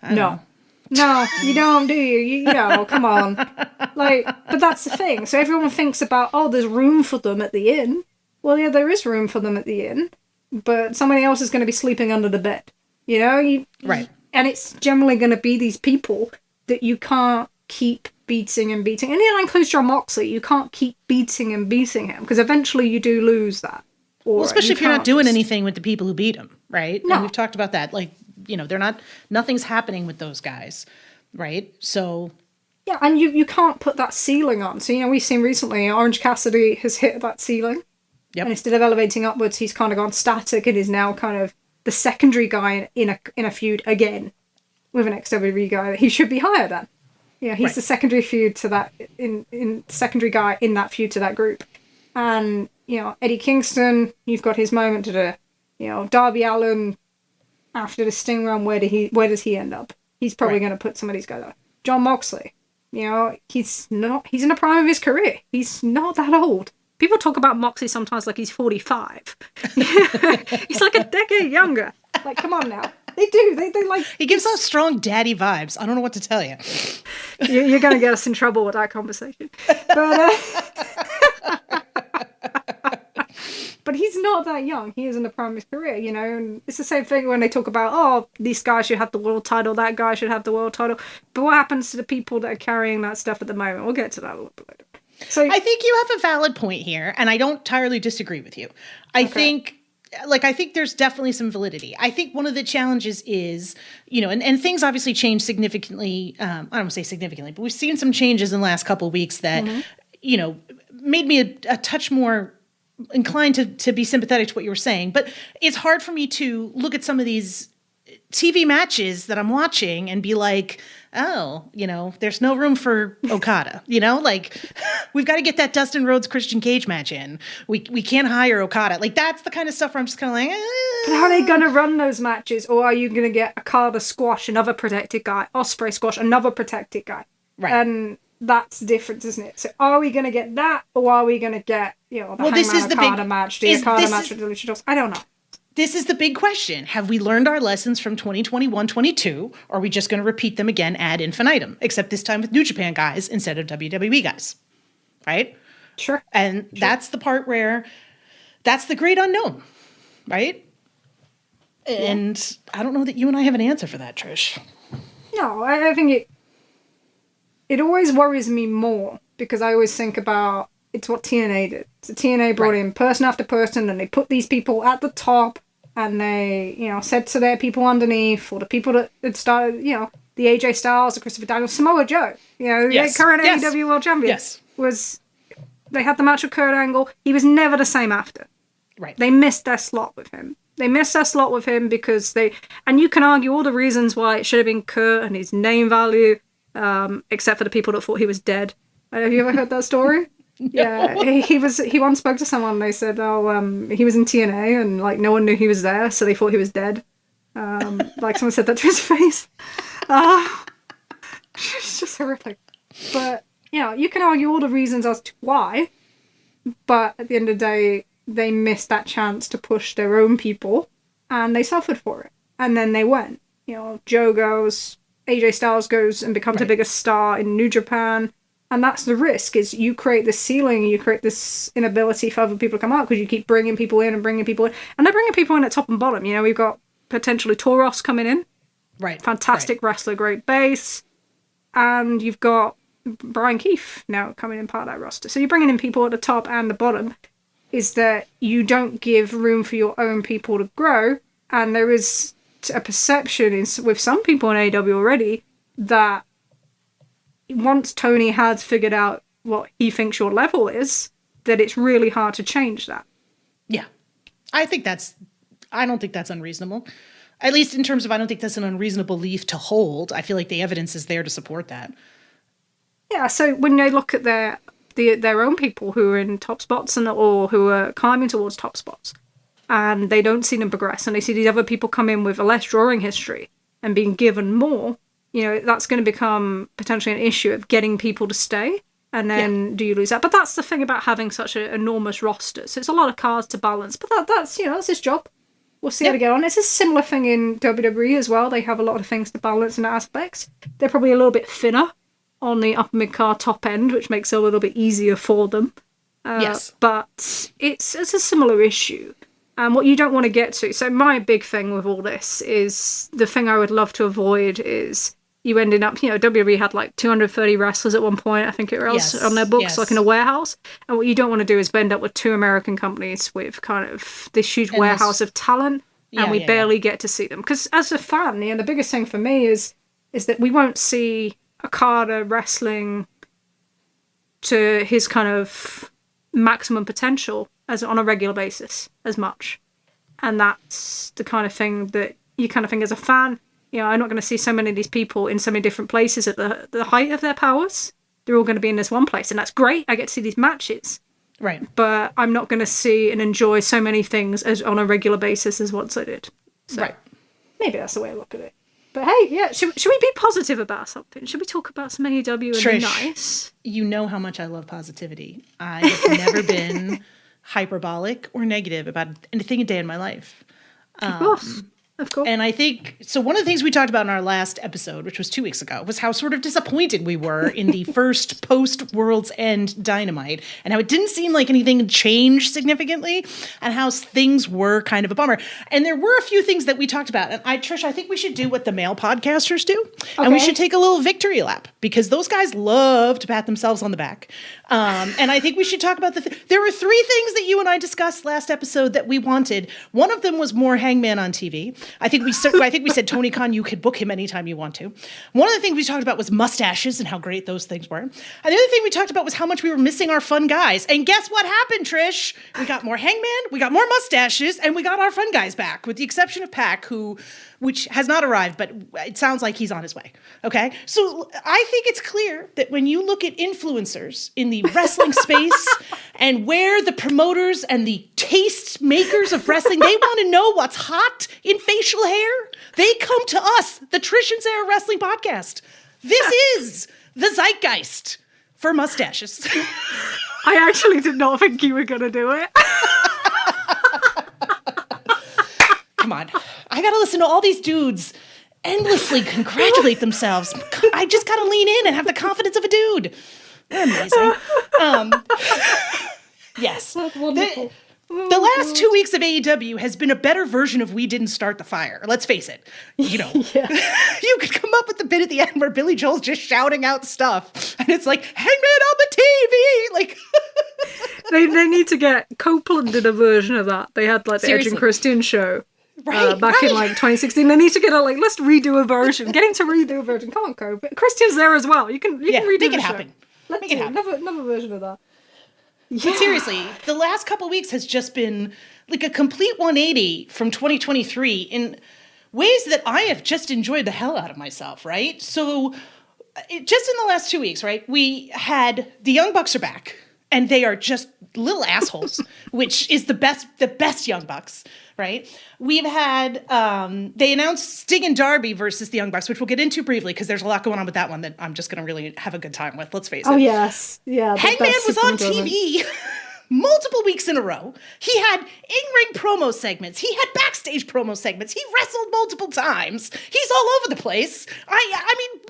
B: No, you don't, do you? You know, come on. But that's the thing. So everyone thinks about, there's room for them at the inn. Well, yeah, there is room for them at the inn, but somebody else is going to be sleeping under the bed. Right. And it's generally going to be these people that you can't keep beating and beating. And that includes John Moxley. You can't keep beating and beating him, because eventually you do lose that.
A: Especially if you're not doing anything with the people who beat him, right?
B: No.
A: And we've talked about that. Nothing's happening with those guys, right? So...
B: Yeah, and you can't put that ceiling on. So, we've seen recently Orange Cassidy has hit that ceiling.
A: Yep.
B: And instead of elevating upwards, he's kind of gone static and is now kind of the secondary guy in a feud again with an ex-WWE guy. He should be higher than. He's the secondary feud to that in secondary guy in that feud to that group. And Eddie Kingston, you've got his moment to do. Darby Allin, after the Sting run, where does he end up? He's probably going to put some of these guys out. John Moxley, he's in the prime of his career. He's not that old. People talk about Moxley sometimes like he's 45. He's like a decade younger. Come on now. They do. They like...
A: He gives off strong daddy vibes. I don't know what to tell you.
B: You're going to get us in trouble with that conversation. But he's not that young. He is in the prime of his career, and it's the same thing when they talk about, this guy should have the world title, that guy should have the world title. But what happens to the people that are carrying that stuff at the moment? We'll get to that a little bit later. So
A: I think you have a valid point here, and I don't entirely disagree with you. I think there's definitely some validity. I think one of the challenges is, and things obviously change significantly. I don't want to say significantly, but we've seen some changes in the last couple of weeks that, made me a touch more inclined to be sympathetic to what you were saying. But it's hard for me to look at some of these TV matches that I'm watching and be like, there's no room for Okada, we've got to get that Dustin Rhodes Christian Cage match in. We can't hire Okada. That's the kind of stuff where I'm just kind of like,
B: But how are they going to run those matches? Or are you going to get Okada squash another protected guy, Ospreay squash another protected guy?
A: Right.
B: And that's the difference, isn't it? So are we going to get that, or are we going to get, the Okada match, the Okada match with the Luchadors? I don't know.
A: This is the big question. Have we learned our lessons from 2021-22? Or are we just going to repeat them again ad infinitum? Except this time with New Japan guys instead of WWE guys. Right?
B: Sure.
A: And that's the part where that's the great unknown. Right? Yeah. And I don't know that you and I have an answer for that, Trish.
B: No, I think it always worries me more, because I always think about it's what TNA did. So TNA brought in person after person, and they put these people at the top, and they, said to their people underneath, or the people that had started, the AJ Styles, the Christopher Daniels, Samoa Joe, the current AEW World Champion, they had the match with Kurt Angle. He was never the same after.
A: Right.
B: They missed their slot with him. Because and you can argue all the reasons why it should have been Kurt and his name value, except for the people that thought he was dead. Have you ever heard that story? No. Yeah, he once spoke to someone, and they said, he was in TNA, and no one knew he was there, so they thought he was dead. Someone said that to his face. It's just horrific. But, you can argue all the reasons as to why, but at the end of the day, they missed that chance to push their own people, and they suffered for it. And then they went. You know, Joe goes, AJ Styles goes and becomes a bigger star in New Japan. And that's the risk, is you create this ceiling, you create this inability for other people to come out because you keep bringing people in and bringing people in. And they're bringing people in at top and bottom. You know, we've got potentially Toros coming in.
A: Right.
B: Fantastic wrestler, great base. And you've got Brian Keefe now coming in part of that roster. So you're bringing in people at the top and the bottom. Is that you don't give room for your own people to grow. And there is a perception with some people in AEW already that once Tony has figured out what he thinks your level is, that it's really hard to change that.
A: Yeah. I don't think that's unreasonable. At least in terms of, I don't think that's an unreasonable belief to hold. I feel like the evidence is there to support that.
B: Yeah, so when they look at their own people who are in top spots or who are climbing towards top spots, and they don't see them progress, and they see these other people come in with a less drawing history and being given more, you know, that's going to become potentially an issue of getting people to stay. And then do you lose that? But that's the thing about having such an enormous roster. So it's a lot of cards to balance. But that's his job. We'll see how to get on. It's a similar thing in WWE as well. They have a lot of things to balance in aspects. They're probably a little bit thinner on the upper mid-card top end, which makes it a little bit easier for them. But it's a similar issue. And what you don't want to get to... So my big thing with all this is... The thing I would love to avoid is... You ended up, you know, WWE had like 230 wrestlers at one point, I think it was, on their books, like in a warehouse. And what you don't want to do is end up with two American companies with kind of this huge warehouse of talent, and we barely get to see them. Because as a fan, you know, the biggest thing for me is that we won't see Okada wrestling to his kind of maximum potential as on a regular basis as much. And that's the kind of thing that you kind of think as a fan, you know, I'm not going to see so many of these people in so many different places at the height of their powers. They're all going to be in this one place, and that's great. I get to see these matches.
A: Right.
B: But I'm not going to see and enjoy so many things as on a regular basis as once I did. So
A: right.
B: Maybe that's the way I look at it. But hey, yeah, should we be positive about something? Should we talk about some AEW and
A: Trish,
B: be nice?
A: You know how much I love positivity. I have never been hyperbolic or negative about anything a day in my life.
B: Of course. Of course.
A: And I think, so one of the things we talked about in our last episode, which was 2 weeks ago, was how sort of disappointed we were in the first post-World's End Dynamite, and how it didn't seem like anything changed significantly, and how things were kind of a bummer. And there were a few things that we talked about. And Trish, I think we should do what the male podcasters do, and we should take a little victory lap, because those guys love to pat themselves on the back. And I think we should talk about there were 3 things that you and I discussed last episode that we wanted. One of them was more Hangman on TV. I think we said, Tony Khan, you could book him anytime you want to. One of the things we talked about was mustaches and how great those things were. And the other thing we talked about was how much we were missing our fun guys. And guess what happened, Trish? We got more Hangman, we got more mustaches, and we got our fun guys back, with the exception of Pac, which has not arrived, but it sounds like he's on his way. Okay? So I think it's clear that when you look at influencers in the wrestling space and where the promoters and the taste makers of wrestling, they want to know what's hot in facial hair, they come to us, the Trish and Sarah Wrestling Podcast. This is the zeitgeist for mustaches.
B: I actually did not think you were going to do it.
A: Come on. I got to listen to all these dudes endlessly congratulate themselves. I just got to lean in and have the confidence of a dude. They're amazing. Yes.
B: That's wonderful.
A: The last 2 weeks of AEW has been a better version of We Didn't Start the Fire. Let's face it. You know, you could come up with the bit at the end where Billy Joel's just shouting out stuff. And it's like, Hangman on the TV! Like...
B: they need to get Copeland in a version of that. They had like the Edge and Christian show. Back in like 2016. They need to get let's redo a version. Get him to redo a version. Come on, Cope. Christian's there as well. You can redo
A: make
B: the
A: it
B: show.
A: happen.
B: Make it happen. Another version of that. Yeah.
A: But seriously, the last couple of weeks has just been like a complete 180 from 2023 in ways that I have just enjoyed the hell out of myself, right? So just in the last 2 weeks, right, we had the Young Bucks are back, and they are just little assholes, which is the best Young Bucks, right? We've had, they announced Sting and Darby versus the Young Bucks, which we'll get into briefly because there's a lot going on with that one that I'm just going to really have a good time with, let's face it.
B: Oh, yes. Yeah.
A: Hangman was on TV. multiple weeks in a row. He had in-ring promo segments. He had backstage promo segments. He wrestled multiple times. He's all over the place. I mean,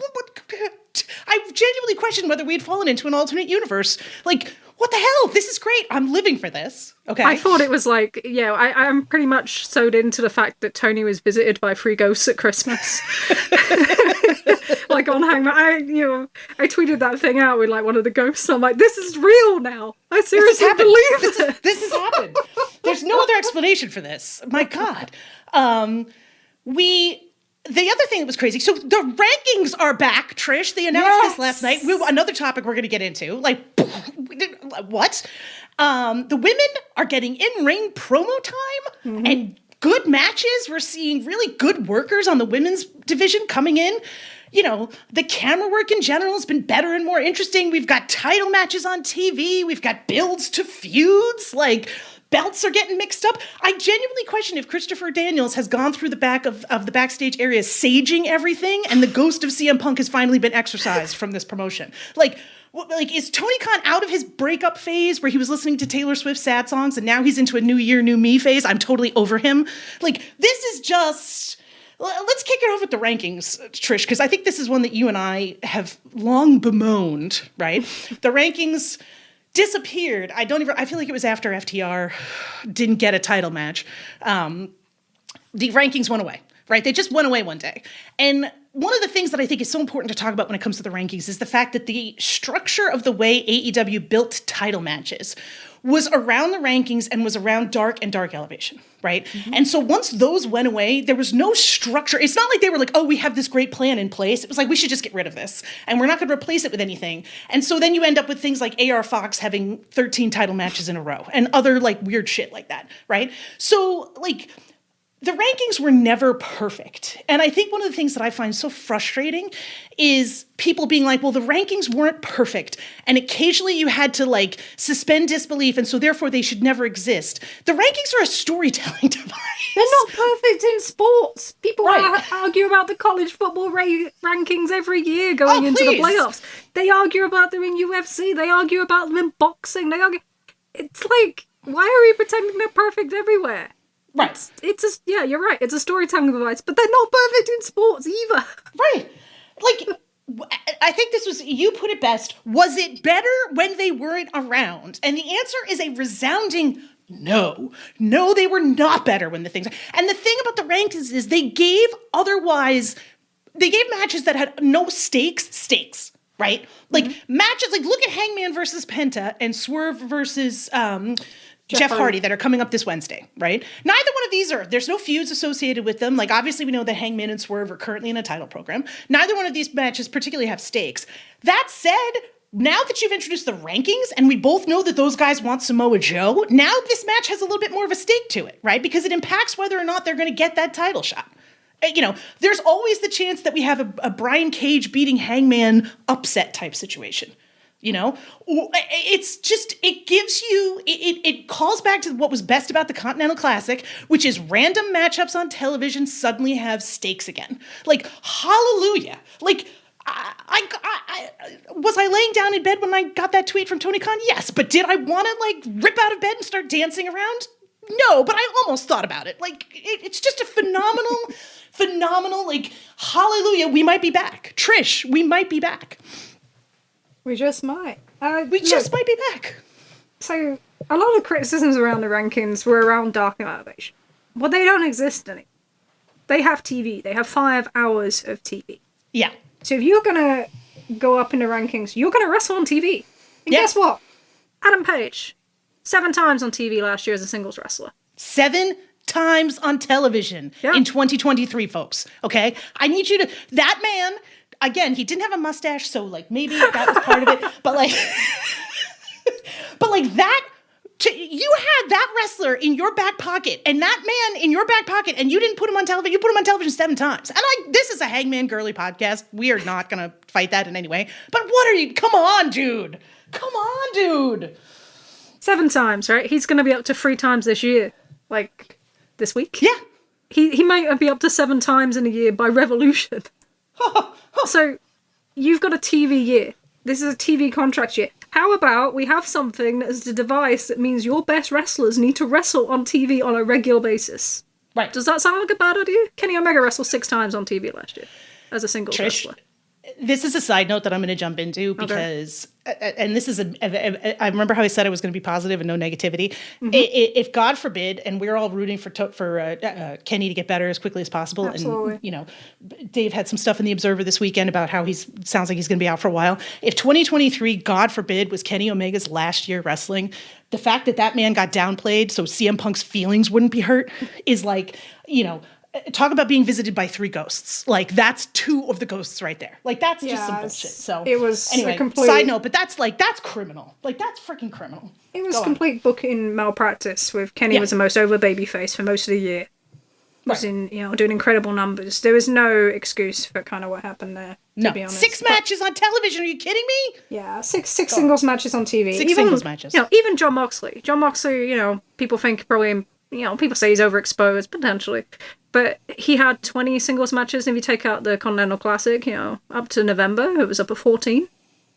A: I genuinely questioned whether we'd fallen into an alternate universe. Like, what the hell? This is great. I'm living for this. Okay.
C: I thought it was like, I'm pretty much sewed into the fact that Tony was visited by 3 ghosts at Christmas. Like on Hangman. I tweeted that thing out with like one of the ghosts. I'm like, this is real now. I seriously believe it.
A: This has happened. There's no other explanation for this. My God. The other thing that was crazy, so the rankings are back, Trish. They announced this last night. Another topic we're going to get into. Like, what? The women are getting in-ring promo time and good matches. We're seeing really good workers on the women's division coming in. You know, the camera work in general has been better and more interesting. We've got title matches on TV. We've got builds to feuds. Like, belts are getting mixed up. I genuinely question if Christopher Daniels has gone through the back of the backstage area saging everything and the ghost of CM Punk has finally been exorcised from this promotion. Like, is Tony Khan out of his breakup phase where he was listening to Taylor Swift sad songs and now he's into a new year, new me phase? I'm totally over him. Like, this is just... Let's kick it off with the rankings, Trish, because I think this is one that you and I have long bemoaned, right? The rankings disappeared. I feel like it was after FTR didn't get a title match. The rankings went away, right? They just went away one day. And one of the things that I think is so important to talk about when it comes to the rankings is the fact that the structure of the way AEW built title matches was around the rankings and was around Dark and Dark Elevation, right? And so once those went away, there was no structure. It's not like they were like, oh, we have this great plan in place. It was like, we should just get rid of this. And we're not going to replace it with anything. And so then you end up with things like AR Fox having 13 title matches in a row and other like weird shit like that, right? So like... the rankings were never perfect. And I think one of the things that I find so frustrating is people being like, well, the rankings weren't perfect. And occasionally you had to like suspend disbelief. And so therefore they should never exist. The rankings are a storytelling device.
B: They're not perfect in sports. People argue about the college football rankings every year going into the playoffs. They argue about them in UFC. They argue about them in boxing. It's like, why are we pretending they're perfect everywhere?
A: Right.
B: You're right. It's a storytelling device, but they're not perfect in sports either.
A: Right. Like, I think this was, you put it best, was it better when they weren't around? And the answer is a resounding no. No, they were not better when the things... And the thing about the rankings is they gave matches that had no stakes, right? Like, matches, like, look at Hangman versus Penta and Swerve versus... Jeff Hardy that are coming up this Wednesday, right? Neither one of these there's no feuds associated with them. Like, obviously we know that Hangman and Swerve are currently in a title program. Neither one of these matches particularly have stakes. That said, now that you've introduced the rankings and we both know that those guys want Samoa Joe, now this match has a little bit more of a stake to it, right? Because it impacts whether or not they're going to get that title shot. You know, there's always the chance that we have a Brian Cage beating Hangman upset type situation. You know, it's just, it gives you, it calls back to what was best about the Continental Classic, which is random matchups on television suddenly have stakes again. Like, hallelujah. Like, was I laying down in bed when I got that tweet from Tony Khan? Yes. But did I want to like rip out of bed and start dancing around? No, but I almost thought about it. Like, it's just a phenomenal, like, hallelujah, we might be back. Trish, we might be back.
B: We just might.
A: Just might be back.
B: So, a lot of criticisms around the rankings were around Dark and Elevation. Well, they don't exist anymore. They have TV. They have 5 hours of TV.
A: Yeah.
B: So if you're going to go up in the rankings, you're going to wrestle on TV. And guess what? Adam Page, 7 times on TV last year as a singles wrestler.
A: 7 times on television in 2023, folks. Okay? I need you to... That man... Again, he didn't have a mustache, so like maybe that was part of it. But like, that, you had that wrestler in your back pocket, and that man in your back pocket, and you didn't put him on television. You put him on television 7 times. And this is a Hangman Girly podcast. We are not gonna fight that in any way. But what are you? Come on, dude.
C: 7 times, right? He's gonna be up to 3 times this year, like this week.
A: Yeah.
C: He might be up to 7 times in a year by Revolution. So, you've got a TV year. This is a TV contract year. How about we have something that is the device that means your best wrestlers need to wrestle on TV on a regular basis?
A: Right.
C: Does that sound like a bad idea? Kenny Omega wrestled 6 times on TV last year as a singles
A: Trish,
C: wrestler.
A: this is a side note that I'm going to jump into because, and this is I remember how I said I was going to be positive and no negativity. Mm-hmm. If God forbid, and we're all rooting for Kenny to get better as quickly as possible.
B: Absolutely.
A: And, Dave had some stuff in the Observer this weekend about how sounds like he's going to be out for a while. If 2023, God forbid, was Kenny Omega's last year wrestling, the fact that man got downplayed so CM Punk's feelings wouldn't be hurt is like, talk about being visited by 3 ghosts. Like, that's 2 of the ghosts right there. Like, that's just some bullshit. So
B: it was
A: anyway,
B: a complete
A: side note, but that's criminal. Like, that's freaking criminal.
B: It was complete booking malpractice with Kenny was the most over babyface for most of the year. Was in doing incredible numbers. There was no excuse for kind of what happened there. To be honest,
A: 6 matches on television. Are you kidding me?
B: Yeah, six singles matches on TV.
A: Singles matches.
C: Even Jon Moxley. Jon Moxley, people think probably people say he's overexposed potentially, but he had 20 singles matches. If you take out the Continental Classic, up to November, it was up at 14,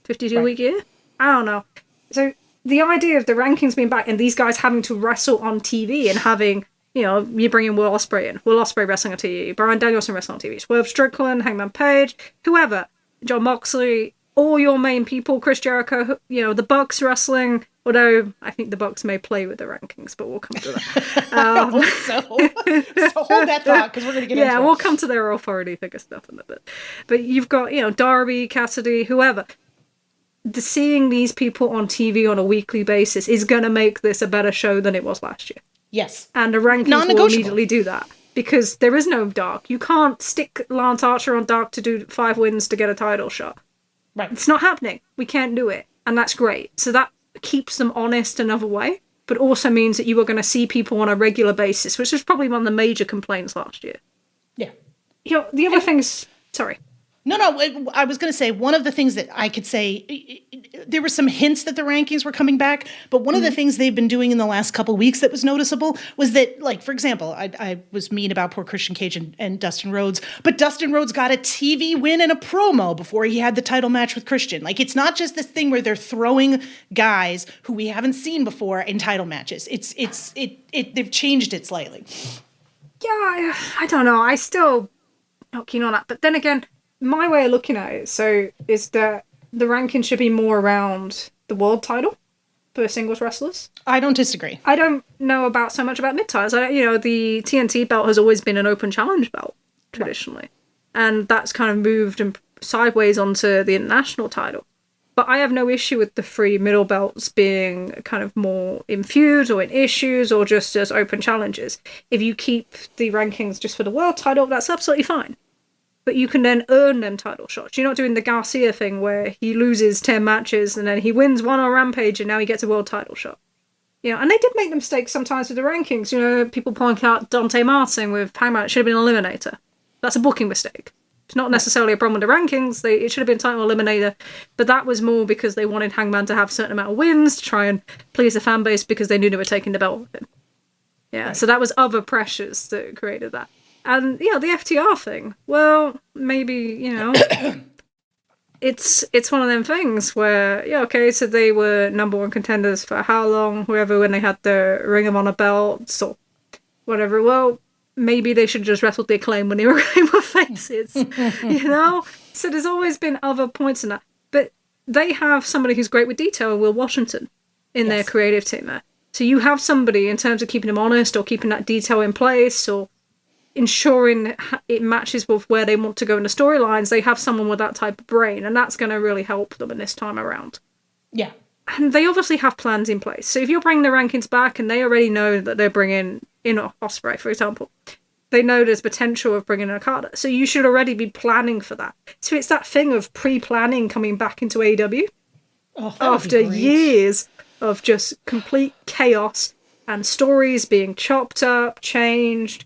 C: 52-week year. I don't know. So the idea of the rankings being back and these guys having to wrestle on TV and having, you bring in Will Ospreay wrestling on TV, Bryan Danielson wrestling on TV, Swerve Strickland, Hangman Page, whoever, Jon Moxley, all your main people, Chris Jericho, the Bucks wrestling. Although I think the Bucks may play with the rankings, but we'll come to that.
A: I hope so. So hold that thought because we're going to get into it.
C: Yeah, we'll come to their authority figure stuff in a bit. But you've got, Darby, Cassidy, whoever. Seeing these people on TV on a weekly basis is going to make this a better show than it was last year.
A: Yes.
C: And the rankings will immediately do that. Because there is no Dark. You can't stick Lance Archer on Dark to do 5 wins to get a title shot.
A: Right.
C: It's not happening. We can't do it. And that's great. So that keeps them honest another way, but also means that you are going to see people on a regular basis, which was probably one of the major complaints last year.
A: Yeah.
C: The other things... Sorry.
A: No, I was going to say, one of the things that I could say, there were some hints that the rankings were coming back, but one of the things they've been doing in the last couple of weeks that was noticeable was that, like, for example, I was mean about poor Christian Cage and Dustin Rhodes, but Dustin Rhodes got a TV win and a promo before he had the title match with Christian. Like, it's not just this thing where they're throwing guys who we haven't seen before in title matches. They've changed it slightly.
C: Yeah, I don't know. I still not keen on that, but then again, my way of looking at it, is that the ranking should be more around the world title for singles wrestlers.
A: I don't disagree.
C: I don't know so much about mid-titles. The TNT belt has always been an open challenge belt, traditionally. Right. And that's kind of moved sideways onto the international title. But I have no issue with the 3 middle belts being kind of more in feuds or in issues or just as open challenges. If you keep the rankings just for the world title, that's absolutely fine. But you can then earn them title shots. You're not doing the Garcia thing where he loses 10 matches and then he wins 1 on Rampage and now he gets a world title shot. And they did make the mistake sometimes with the rankings. People point out Dante Martin with Hangman, it should have been an eliminator. That's a booking mistake. It's not necessarily a problem with the rankings. It should have been title eliminator. But that was more because they wanted Hangman to have a certain amount of wins to try and please the fan base because they knew they were taking the belt with him. Yeah, right. So that was other pressures that created that. And, the FTR thing, well, maybe, it's one of them things where, so they were number 1 contenders for how long, whoever, when they had the Ring of Honor belts or whatever. Well, maybe they should have just wrestled the Acclaim when they were faces, So there's always been other points in that. But they have somebody who's great with detail, Will Washington, in their creative team there. So you have somebody in terms of keeping them honest or keeping that detail in place or ensuring it matches with where they want to go in the storylines, they have someone with that type of brain, and that's going to really help them in this time around. Yeah. And they obviously have plans in place. So if you're bringing the rankings back and they already know that they're bringing in Ospreay, for example, they know there's potential of bringing in Okada. So you should already be planning for that. So it's that thing of pre-planning coming back into AEW after years of just complete chaos and stories being chopped up, changed,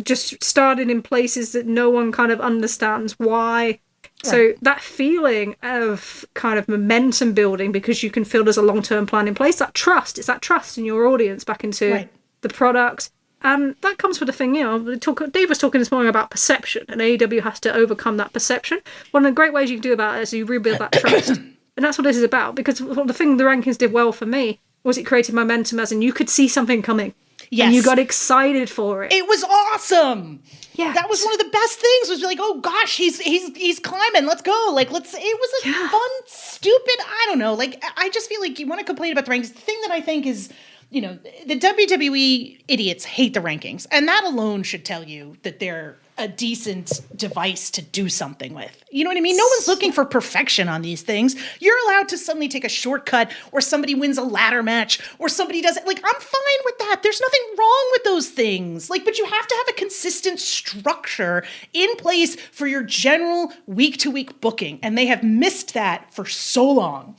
C: just started in places that no one kind of understands why. Right. So that feeling of kind of momentum building because you can feel there's a long-term plan in place, it's that trust in your audience back into the product. And that comes with the thing, Dave was talking this morning about perception, and AEW has to overcome that perception. One of the great ways you can do about it is you rebuild that trust. And that's what this is about, because the thing the rankings did well for me was it created momentum, as in you could see something coming.
A: Yes.
C: And you got excited for it.
A: It was awesome.
C: Yeah.
A: That was one of the best things, was like, oh gosh, he's climbing. Let's go. Like, it was a fun, stupid, I don't know. Like, I just feel like you want to complain about the rankings. The thing that I think is, you know, the WWE idiots hate the rankings. And that alone should tell you that they're a decent device to do something with. You know what I mean? No one's looking for perfection on these things. You're allowed to suddenly take a shortcut, or somebody wins a ladder match, or somebody does it. Like, I'm fine with that. There's nothing wrong with those things. Like, but you have to have a consistent structure in place for your general week-to-week booking. And they have missed that for so long.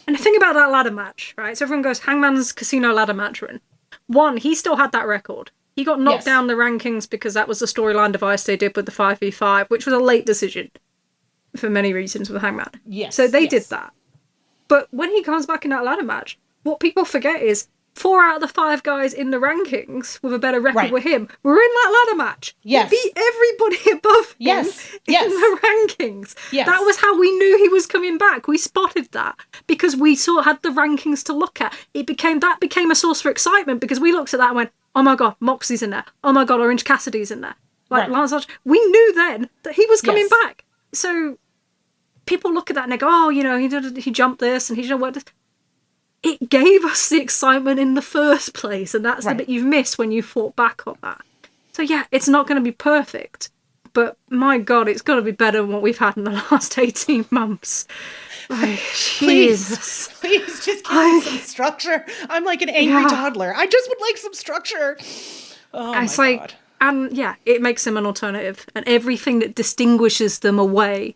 C: And the thing about that ladder match, right? So everyone goes, Hangman's Casino ladder match run. One, he still had that record. He got knocked down the rankings because that was the storyline device they did with the 5v5, which was a late decision for many reasons with Hangman.
A: Yes.
C: So they did that. But when he comes back in that ladder match, what people forget is 4 out of the 5 guys in the rankings with a better record with him were in that ladder match.
A: Yes.
C: He beat everybody above him in the rankings.
A: Yes.
C: That was how we knew he was coming back. We spotted that because we had the rankings to look at. That became a source for excitement because we looked at that and went, oh my God, Moxley's in there. Oh my God, Orange Cassidy's in there. Like, Lance Archer. We knew then that he was coming back. So people look at that and they go, oh, you know, he jumped this and he worked this. It gave us the excitement in the first place, and that's the bit you've missed when you fought back on that. So yeah, it's not going to be perfect, but my God, it's got to be better than what we've had in the last 18 months. Like,
A: please just give me some structure. I'm like an angry toddler. I just would like some structure. Oh my God.
C: And yeah, it makes them an alternative, and everything that distinguishes them away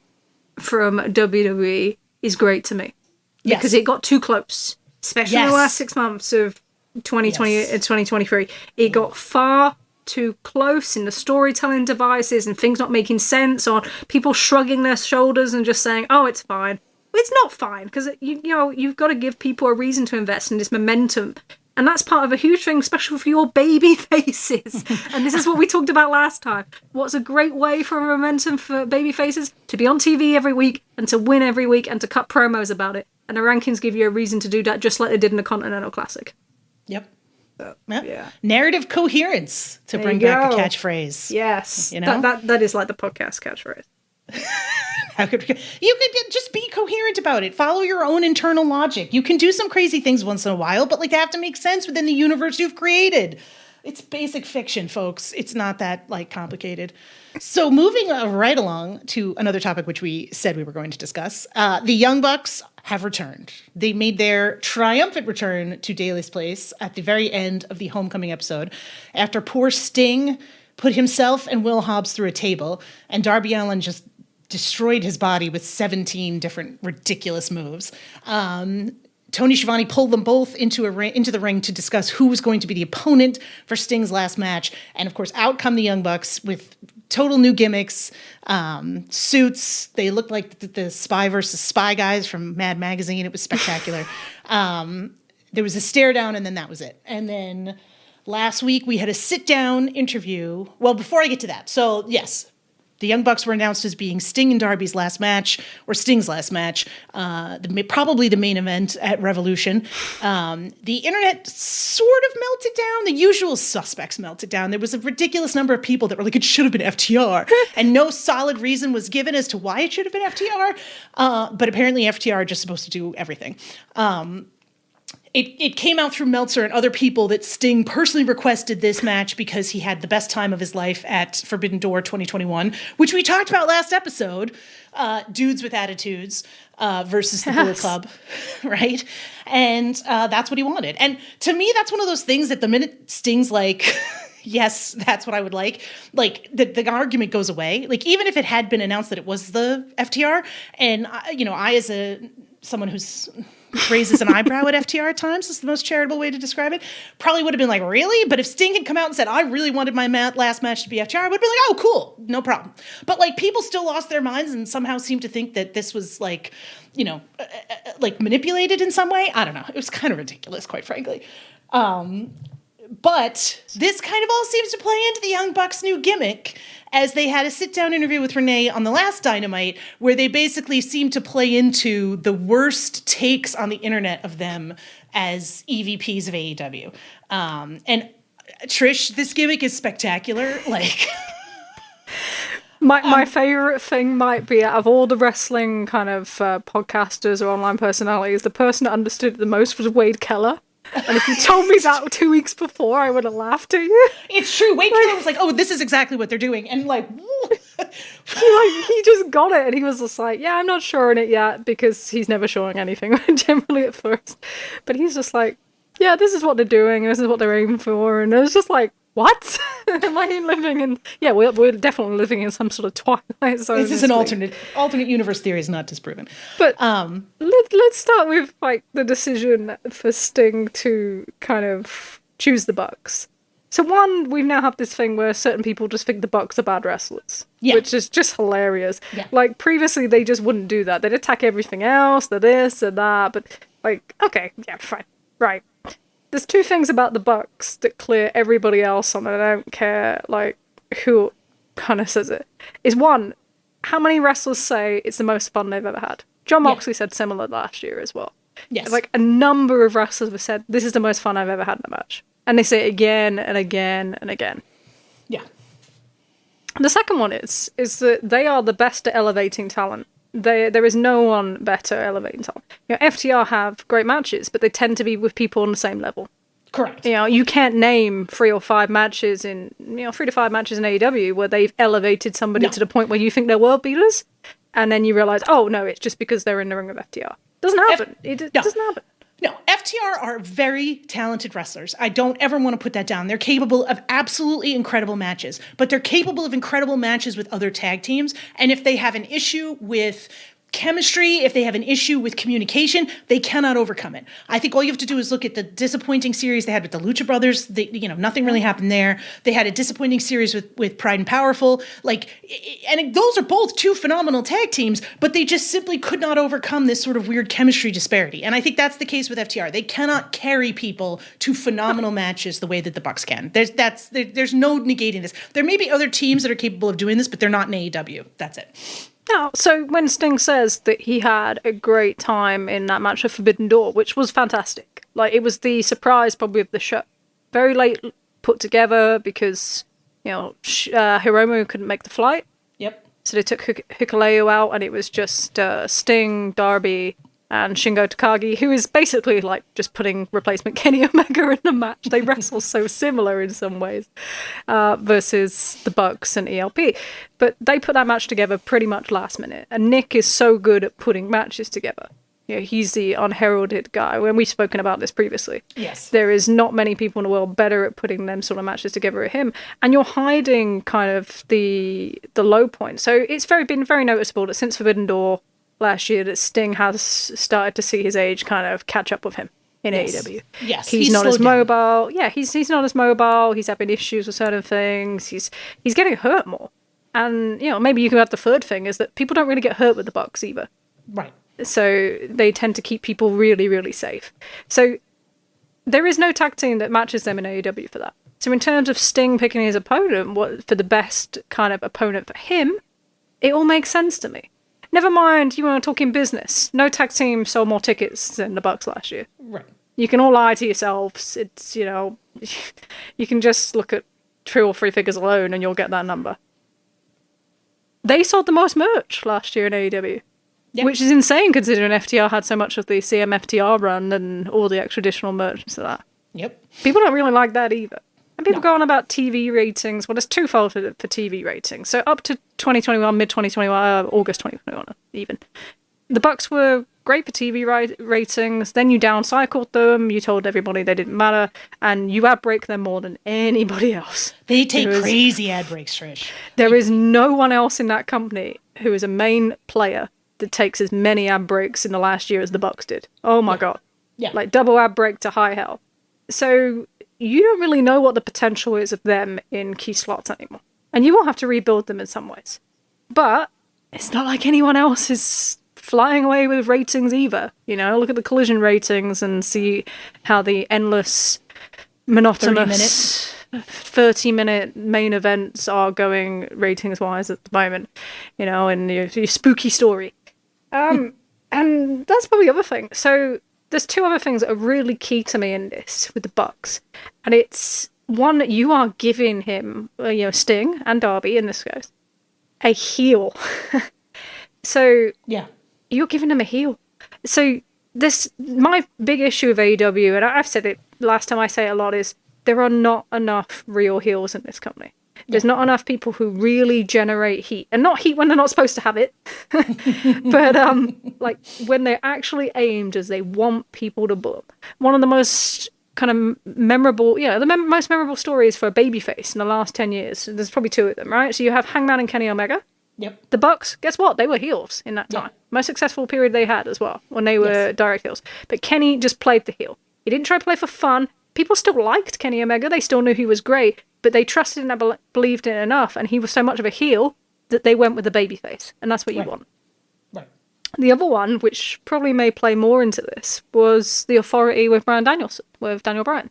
C: from WWE is great to me. Because it got too close. Especially in the last 6 months of 2020 and 2023. It got far too close in the storytelling devices and things not making sense, or people shrugging their shoulders and just saying, oh, it's fine. It's not fine, because you know, you've got to give people a reason to invest in this momentum. And that's part of a huge thing, especially for your baby faces. And this is what we talked about last time. What's a great way for a momentum for baby faces? To be on TV every week and to win every week and to cut promos about it. And the rankings give you a reason to do that, just like they did in the Continental Classic.
A: Yep. Narrative coherence, to bring back a catchphrase.
C: Yes.
A: You know?
C: That is like the podcast catchphrase.
A: You could just be coherent about it. Follow your own internal logic. You can do some crazy things once in a while, but like they have to make sense within the universe you've created. It's basic fiction, folks. It's not that like complicated. So moving right along to another topic which we said we were going to discuss, the Young Bucks have returned. They made their triumphant return to Daly's Place at the very end of the Homecoming episode after poor Sting put himself and Will Hobbs through a table, and Darby Allin just destroyed his body with 17 different ridiculous moves. Tony Schiavone pulled them both into the ring to discuss who was going to be the opponent for Sting's last match. And of course, out come the Young Bucks with total new gimmicks, suits. They looked like the Spy versus Spy guys from Mad Magazine. It was spectacular. There was a stare down, and then that was it. And then last week we had a sit down interview. Well, before I get to that, so yes, the Young Bucks were announced as being Sting and Darby's last match, or Sting's last match, probably the main event at Revolution. The internet sort of melted down. The usual suspects melted down. There was a ridiculous number of people that were like, it should have been FTR. And no solid reason was given as to why it should have been FTR. But apparently FTR are just supposed to do everything. It came out through Meltzer and other people that Sting personally requested this match because he had the best time of his life at Forbidden Door 2021, which we talked about last episode, Dudes with Attitudes versus the Bullet Club, right? And that's what he wanted. And to me, that's one of those things that the minute Sting's like, yes, that's what I would like the argument goes away. Like, even if it had been announced that it was the FTR, and, I as someone who's raises an eyebrow at FTR at times, is the most charitable way to describe it, probably would have been like, really? But if Sting had come out and said, I really wanted my last match to be FTR, I would have been like, oh, cool, no problem. But like, people still lost their minds and somehow seemed to think that this was like, like manipulated in some way. I don't know. It was kind of ridiculous, quite frankly. But this kind of all seems to play into the Young Bucks' new gimmick. as they had a sit-down interview with Renee on the last Dynamite, where they basically seemed to play into the worst takes on the internet of them as EVPs of AEW. And Trish, this gimmick is spectacular. Like,
C: my favorite thing might be, out of all the wrestling kind of podcasters or online personalities, the person that understood it the most was Wade Keller. And if you told me that 2 weeks before, I would have laughed at you.
A: It's true. Wade Keller was like, "Oh, this is exactly what they're doing," and like,
C: he just got it, and he was just like, "Yeah, I'm not sure in it yet," because he's never showing anything generally at first. But he's just like, "Yeah, this is what they're doing, and this is what they're aiming for," and it was just like, what? Am I living in? Yeah, we're definitely living in some sort of Twilight Zone.
A: This is an alternate universe theory is not disproven.
C: But let's start with like the decision for Sting to kind of choose the Bucks. So one, we now have this thing where certain people just think the Bucks are bad wrestlers, which is just hilarious. Yeah. Like previously, they just wouldn't do that. They'd attack everything else, the this and that. But like, okay, yeah, fine, right. There's two things about the Bucks that clear everybody else on it. I don't care, like, who kind of says it. Is one, how many wrestlers say it's the most fun they've ever had? John Moxley said similar last year as well.
A: Yes.
C: Like, a number of wrestlers have said, this is the most fun I've ever had in a match. And they say it again and again and again.
A: Yeah.
C: The second one is that they are the best at elevating talent. There is no one better elevating talent. You know, FTR have great matches, but they tend to be with people on the same level.
A: Correct.
C: You know, you can't name 3 or 5 matches in, 3 to 5 matches in AEW where they've elevated somebody to the point where you think they're world beaters, and then you realize, oh no, it's just because they're in the ring of FTR. Doesn't happen. It doesn't happen.
A: No, FTR are very talented wrestlers. I don't ever want to put that down. They're capable of absolutely incredible matches, but they're capable of incredible matches with other tag teams. And if they have an issue with chemistry, if they have an issue with communication, they cannot overcome it. I think all you have to do is look at the disappointing series they had with the Lucha Brothers. Nothing really happened there. They had a disappointing series with Pride and Powerful. And those are both two phenomenal tag teams, but they just simply could not overcome this sort of weird chemistry disparity. And I think that's the case with FTR. They cannot carry people to phenomenal matches the way that the Bucks can. There's no negating this. There may be other teams that are capable of doing this, but they're not in AEW. That's it.
C: No, so when Sting says that he had a great time in that match of Forbidden Door, which was fantastic, like it was the surprise probably of the show. Very late put together because, Hiromu couldn't make the flight.
A: Yep.
C: So they took Hikuleo out and it was just Sting, Darby, and Shingo Takagi, who is basically like just putting replacement Kenny Omega in the match. They wrestle so similar in some ways, versus the Bucks and ELP. But they put that match together pretty much last minute. And Nick is so good at putting matches together. You know, he's the unheralded guy. When we've spoken about this previously.
A: Yes.
C: There is not many people in the world better at putting them sort of matches together at him. And you're hiding kind of the low point. So it's been very noticeable that since Forbidden Door last year that Sting has started to see his age kind of catch up with him in AEW.
A: Yes,
C: he's not as mobile. Yeah, he's not as mobile. He's having issues with certain things. He's getting hurt more. And maybe you can have the third thing is that people don't really get hurt with the Bucks either.
A: Right.
C: So they tend to keep people really, really safe. So there is no tag team that matches them in AEW for that. So in terms of Sting picking his opponent, for the best kind of opponent for him, it all makes sense to me. Never mind, you want to talk in business. No tag team sold more tickets than the Bucks last year.
A: Right.
C: You can all lie to yourselves. It's, you can just look at 2 or 3 figures alone and you'll get that number. They sold the most merch last year in AEW. Yep. Which is insane considering FTR had so much of the CMFTR run and all the extra additional merch and that.
A: Yep.
C: People don't really like that either. And people go on about TV ratings. Well, there's twofold for TV ratings. So up to 2021, mid-2021, August 2021 even. The Bucks were great for TV ratings. Then you downcycled them. You told everybody they didn't matter. And you ad break them more than anybody else.
A: They take crazy ad breaks, Trish.
C: There is no one else in that company who is a main player that takes as many ad breaks in the last year as the Bucks did. Oh my God.
A: Yeah.
C: Like double ad break to high hell. So you don't really know what the potential is of them in key slots anymore. And you will have to rebuild them in some ways. But it's not like anyone else is flying away with ratings either. Look at the Collision ratings and see how the endless, monotonous 30-minute main events are going ratings-wise at the moment, and your spooky story. And that's probably the other thing. So there's two other things that are really key to me in this with the Bucks. And it's, one, you are giving him, Sting and Darby in this case, a heel. So
A: Yeah.
C: you're giving him a heel. So my big issue with AEW, and I've said it last time, I say it a lot, is there are not enough real heels in this company. There's not enough people who really generate heat, and not heat when they're not supposed to have it, but like when they're actually aimed as they want people to boo 'em. One of the most kind of memorable, the most memorable stories for a babyface in the last 10 years. There's probably two of them, right? So you have Hangman and Kenny Omega.
A: Yep.
C: The Bucks, guess what? They were heels in that time. Most successful period they had as well, when they were direct heels. But Kenny just played the heel. He didn't try to play for fun. People still liked Kenny Omega. They still knew he was great, but they trusted and believed in it enough, and he was so much of a heel that they went with the babyface, and that's what you want.
A: Right.
C: The other one, which probably may play more into this, was the Authority with Daniel Bryan.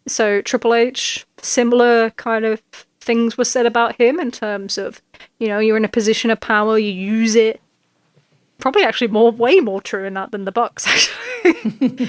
C: So Triple H, similar kind of things were said about him in terms of, you're in a position of power, you use it. Probably actually way more true in that than the Bucks, actually.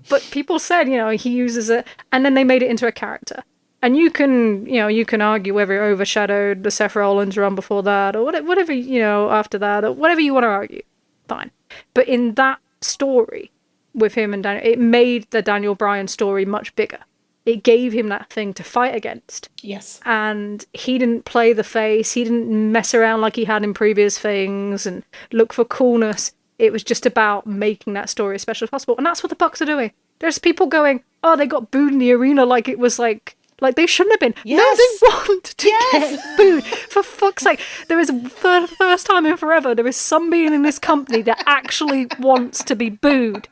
C: But people said, he uses it, and then they made it into a character. And you can argue whether it overshadowed the Seth Rollins run before that, or whatever, after that, or whatever you want to argue. Fine. But in that story with him and Daniel, it made the Daniel Bryan story much bigger. It gave him that thing to fight against.
A: Yes.
C: And he didn't play the face. He didn't mess around like he had in previous things and look for coolness. It was just about making that story as special as possible. And that's what the Bucks are doing. There's people going, oh, they got booed in the arena like it was like they shouldn't have been.
A: Yes.
C: No, they want to get booed. For fuck's sake. There is, for the first time in forever, there is somebody in this company that actually wants to be booed.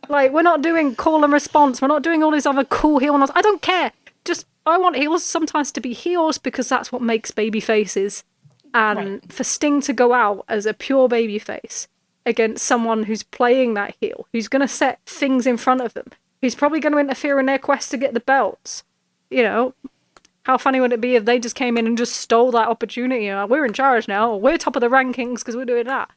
C: Like, we're not doing call and response. We're not doing all these other cool heel ones. I don't care. Just, I want heels sometimes to be heels because that's what makes baby faces. And for Sting to go out as a pure baby face against someone who's playing that heel, who's going to set things in front of them, who's probably going to interfere in their quest to get the belts. How funny would it be if they just came in and just stole that opportunity? We're in charge now. Or we're top of the rankings because we're doing that.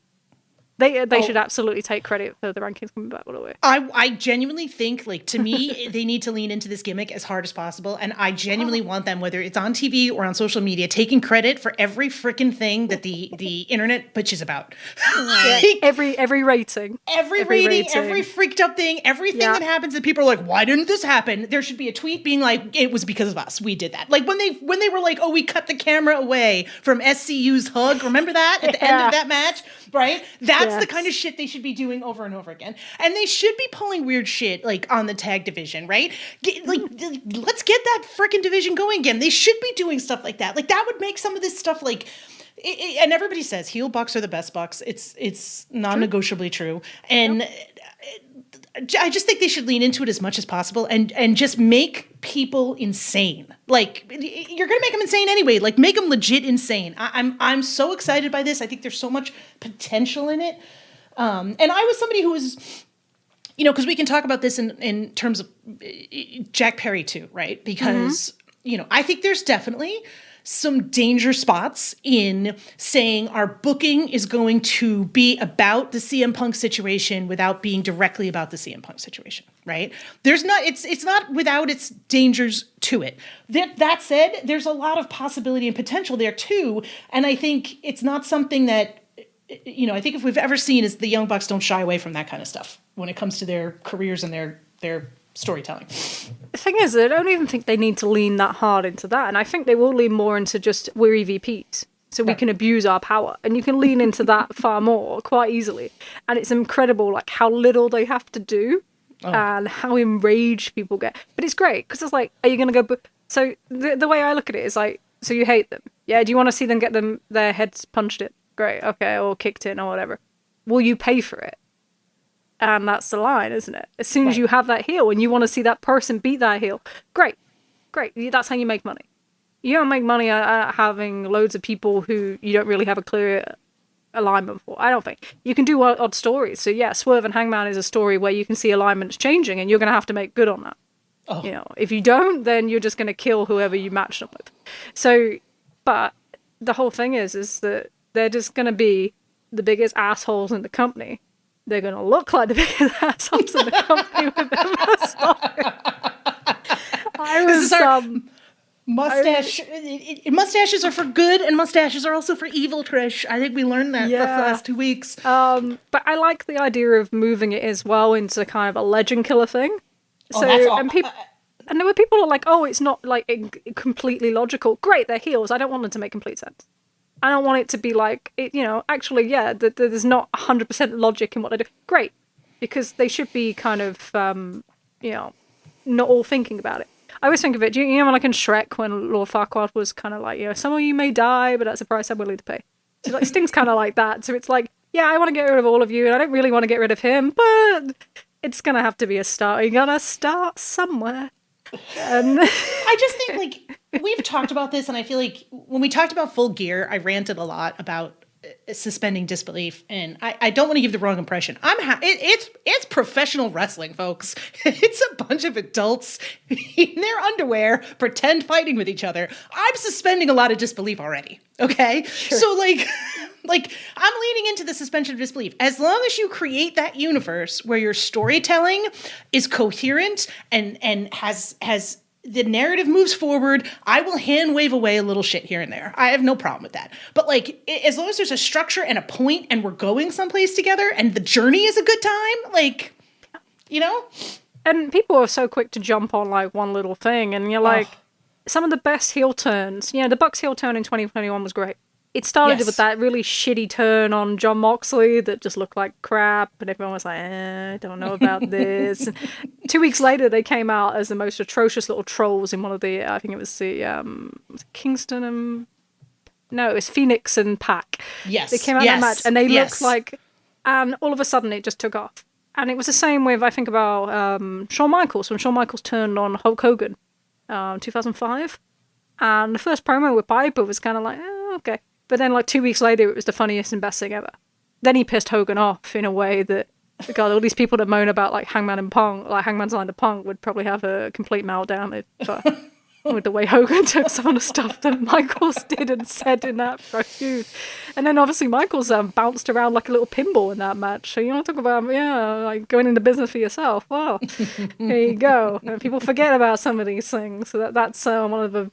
C: They should absolutely take credit for the rankings coming back all the way.
A: I genuinely think, to me, they need to lean into this gimmick as hard as possible. And I genuinely want them, whether it's on TV or on social media, taking credit for every freaking thing that the internet bitches about.
C: Every rating.
A: Every rating, every freaked out thing, everything that happens that people are like, why didn't this happen? There should be a tweet being like, it was because of us. We did that. Like when they were like, oh, we cut the camera away from SCU's hug. Remember that at the end of that match? Right? That's the kind of shit they should be doing over and over again. And they should be pulling weird shit on the tag division, right? Let's get that freaking division going again. They should be doing stuff like that. That would make some of this stuff and everybody says heel Bucks are the best Bucks. It's non-negotiably true. And I just think they should lean into it as much as possible and just make people insane. You're going to make them insane anyway. Make them legit insane. I'm so excited by this. I think there's so much potential in it. And I was somebody who was, because we can talk about this in terms of Jack Perry too, right? Because, I think there's definitely some danger spots in saying our booking is going to be about the CM Punk situation without being directly about the CM Punk situation, right? It's not without its dangers to it. That said, there's a lot of possibility and potential there too. And I think it's not something that, I think if we've ever seen is the Young Bucks don't shy away from that kind of stuff when it comes to their careers and their storytelling.
C: The thing is, I don't even think they need to lean that hard into that. And I think they will lean more into just, we're EVPs, so we can abuse our power. And you can lean into that far more, quite easily. And it's incredible, how little they have to do and how enraged people get. But it's great, because it's are you going to go... So the way I look at it is so you hate them. Yeah, do you want to see them get their heads punched in? Great, okay, or kicked in or whatever. Will you pay for it? And that's the line, isn't it? As soon as you have that heel and you want to see that person beat that heel, great. That's how you make money. You don't make money having loads of people who you don't really have a clear alignment for. I don't think. You can do odd stories. So yeah, Swerve and Hangman is a story where you can see alignments changing and you're going to have to make good on that.
A: Oh.
C: You know, if you don't, then you're just going to kill whoever you match them with. So, but the whole thing is that they're just going to be the biggest assholes in the company. They're going to look like the biggest assholes in the company with their mustache.
A: Mustache. Mustaches are for good, and mustaches are also for evil, Trish. I think we learned that the last 2 weeks.
C: But I like the idea of moving it as well into kind of a legend killer thing.
A: Oh, that's all.
C: And people, and there were people who are like, "Oh, it's not like completely logical." Great, they're heels. I don't want them to make complete sense. I don't want it to be like, actually, there's not 100% logic in what they do. Great, because they should be kind of, not all thinking about it. I always think of it, like in Shrek when Lord Farquaad was kind of like, some of you may die, but that's a price I'm willing to pay. So like Sting's kind of like that. So it's like, yeah, I want to get rid of all of you, and I don't really want to get rid of him, but it's going to have to be a start. You're going to start somewhere.
A: I just think, like, we've talked about this, and I feel like when we talked about Full Gear, I ranted a lot about suspending disbelief, and I don't want to give the wrong impression. It's professional wrestling, folks. It's a bunch of adults in their underwear pretend fighting with each other. I'm suspending a lot of disbelief already. Okay, sure. So like I'm leaning into the suspension of disbelief. As long as you create that universe where your storytelling is coherent and has the narrative moves forward, I will hand wave away a little shit here and there. I have no problem with that. But like, as long as there's a structure and a point and we're going someplace together and the journey is a good time, like, And
C: people are so quick to jump on like one little thing, and you're like, some of the best heel turns. The Bucks heel turn in 2021 was great. It started with that really shitty turn on Jon Moxley that just looked like crap, and everyone was like, I don't know about this. And 2 weeks later, they came out as the most atrocious little trolls in one of the, I think it was the Kingston and... No, it was Phoenix and Pac.
A: Yes.
C: They came out in that match, and they looked like... And all of a sudden, it just took off. And it was the same with, I think about Shawn Michaels, when Shawn Michaels turned on Hulk Hogan, 2005. And the first promo with Piper was kind of like, okay. But then, like, 2 weeks later, it was the funniest and best thing ever. Then he pissed Hogan off in a way that, God, all these people that moan about, like, Hangman and Punk, like, Hangman's Line to Punk would probably have a complete meltdown with the way Hogan took some of the stuff that Michaels did and said in that feud. And then, obviously, Michaels bounced around like a little pinball in that match. So, you want to talk about, like, going into business for yourself. Well, there you go. And people forget about some of these things. So that's one of the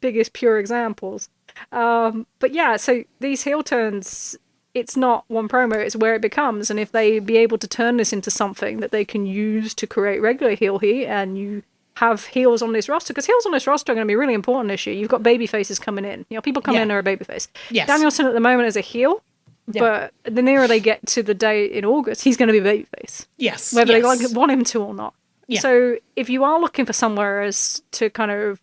C: biggest pure examples. But yeah, so these heel turns, it's not one promo, it's where it becomes. And if they be able to turn this into something that they can use to create regular heel heat, and you have heels on this roster, because heels on this roster are going to be really important this year. You've got baby faces coming in. People come in or a baby face. Yes. Danielson at the moment is a heel, but the nearer they get to the day in August, he's going to be a baby face.
A: Yes.
C: Whether they want him to or not.
A: Yeah.
C: So if you are looking for somewhere as to kind of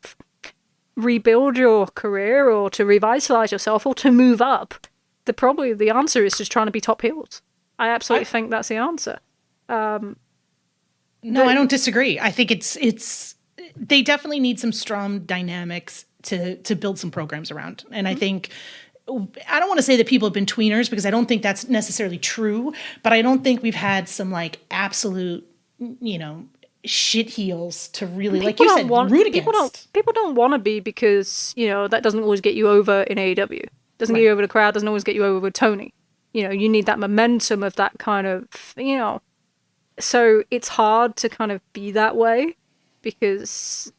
C: rebuild your career or to revitalize yourself or to move up, the answer is just trying to be top heels. I absolutely think that's the answer. No,
A: I don't disagree. I think it's they definitely need some strong dynamics to build some programs around. And I think, I don't want to say that people have been tweeners, because I don't think that's necessarily true, but I don't think we've had some like absolute, shit heels to really, like you said, root against.
C: People don't want to be, because that doesn't always get you over in AEW. Doesn't get you over the crowd. Doesn't always get you over with Tony. You need that momentum of that kind of So it's hard to kind of be that way because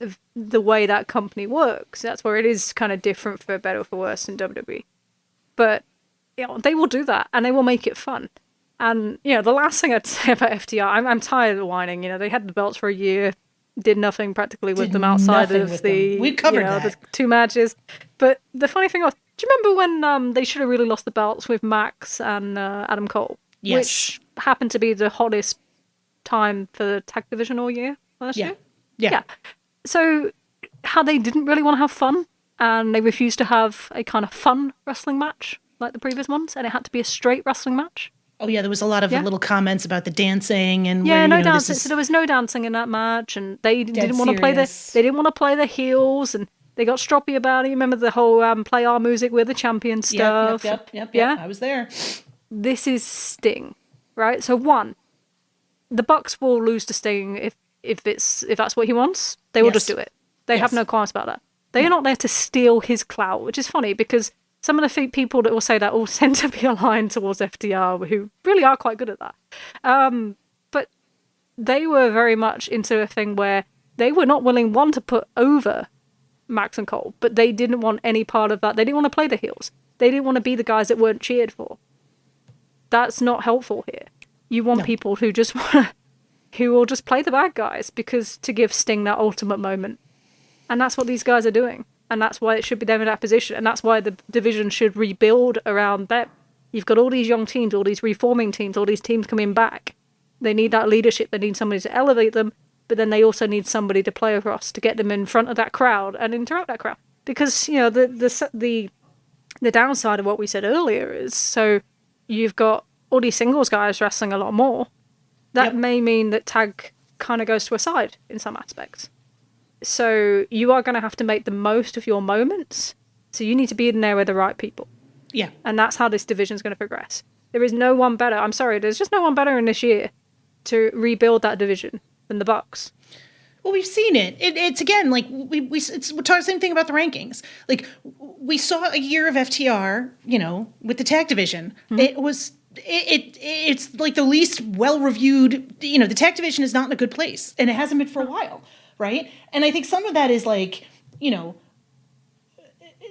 C: of the way that company works. That's where it is kind of different, for better or for worse, in WWE. But they will do that, and they will make it fun. And, the last thing I'd say about FTR, I'm tired of whining. They had the belts for a year, did nothing practically with them outside of the,
A: we covered that.
C: The 2 matches. But the funny thing was, do you remember when they should have really lost the belts with Max and Adam Cole?
A: Yes.
C: Which happened to be the hottest time for the tag division all year last year? Yeah. So, how they didn't really want to have fun, and they refused to have a kind of fun wrestling match like the previous ones, and it had to be a straight wrestling match.
A: Oh yeah, there was a lot of little comments about the dancing and
C: no dancing. So there was no dancing in that match, and they didn't want to play the heels, and they got stroppy about it. You remember the whole play our music, we're the champion stuff.
A: Yep. Yeah, I was there. This
C: is Sting, right? So one, the Bucks will lose to Sting if that's what he wants, they will just do it. They have no qualms about that. They are not there to steal his clout, which is funny because some of the people that will say that all tend to be aligned towards FTR, who really are quite good at that. But they were very much into a thing where they were not willing, one, to put over Max and Cole, but they didn't want any part of that. They didn't want to play the heels. They didn't want to be the guys that weren't cheered for. That's not helpful here. You want people who just who will just play the bad guys because to give Sting that ultimate moment. And that's what these guys are doing. And that's why it should be them in that position. And that's why the division should rebuild around them. You've got all these young teams, all these reforming teams, all these teams coming back. They need that leadership. They need somebody to elevate them. But then they also need somebody to play across to get them in front of that crowd and interrupt that crowd. Because, you know, the downside of what we said earlier is, so you've got all these singles guys wrestling a lot more. That may mean that tag kind of goes to a side in some aspects. So you are going to have to make the most of your moments. So you need to be in there with the right people.
A: Yeah.
C: And that's how this division is going to progress. There is no one better. I'm sorry, there's just no one better in this year to rebuild that division than the Bucks.
A: Well, we've seen it. It's again, like, we're talking the same thing about the rankings. Like, we saw a year of FTR, you know, with the tag division. It's like the least well-reviewed, you know, the tag division is not in a good place. And it hasn't been for a while, right? And I think some of that is like, you know,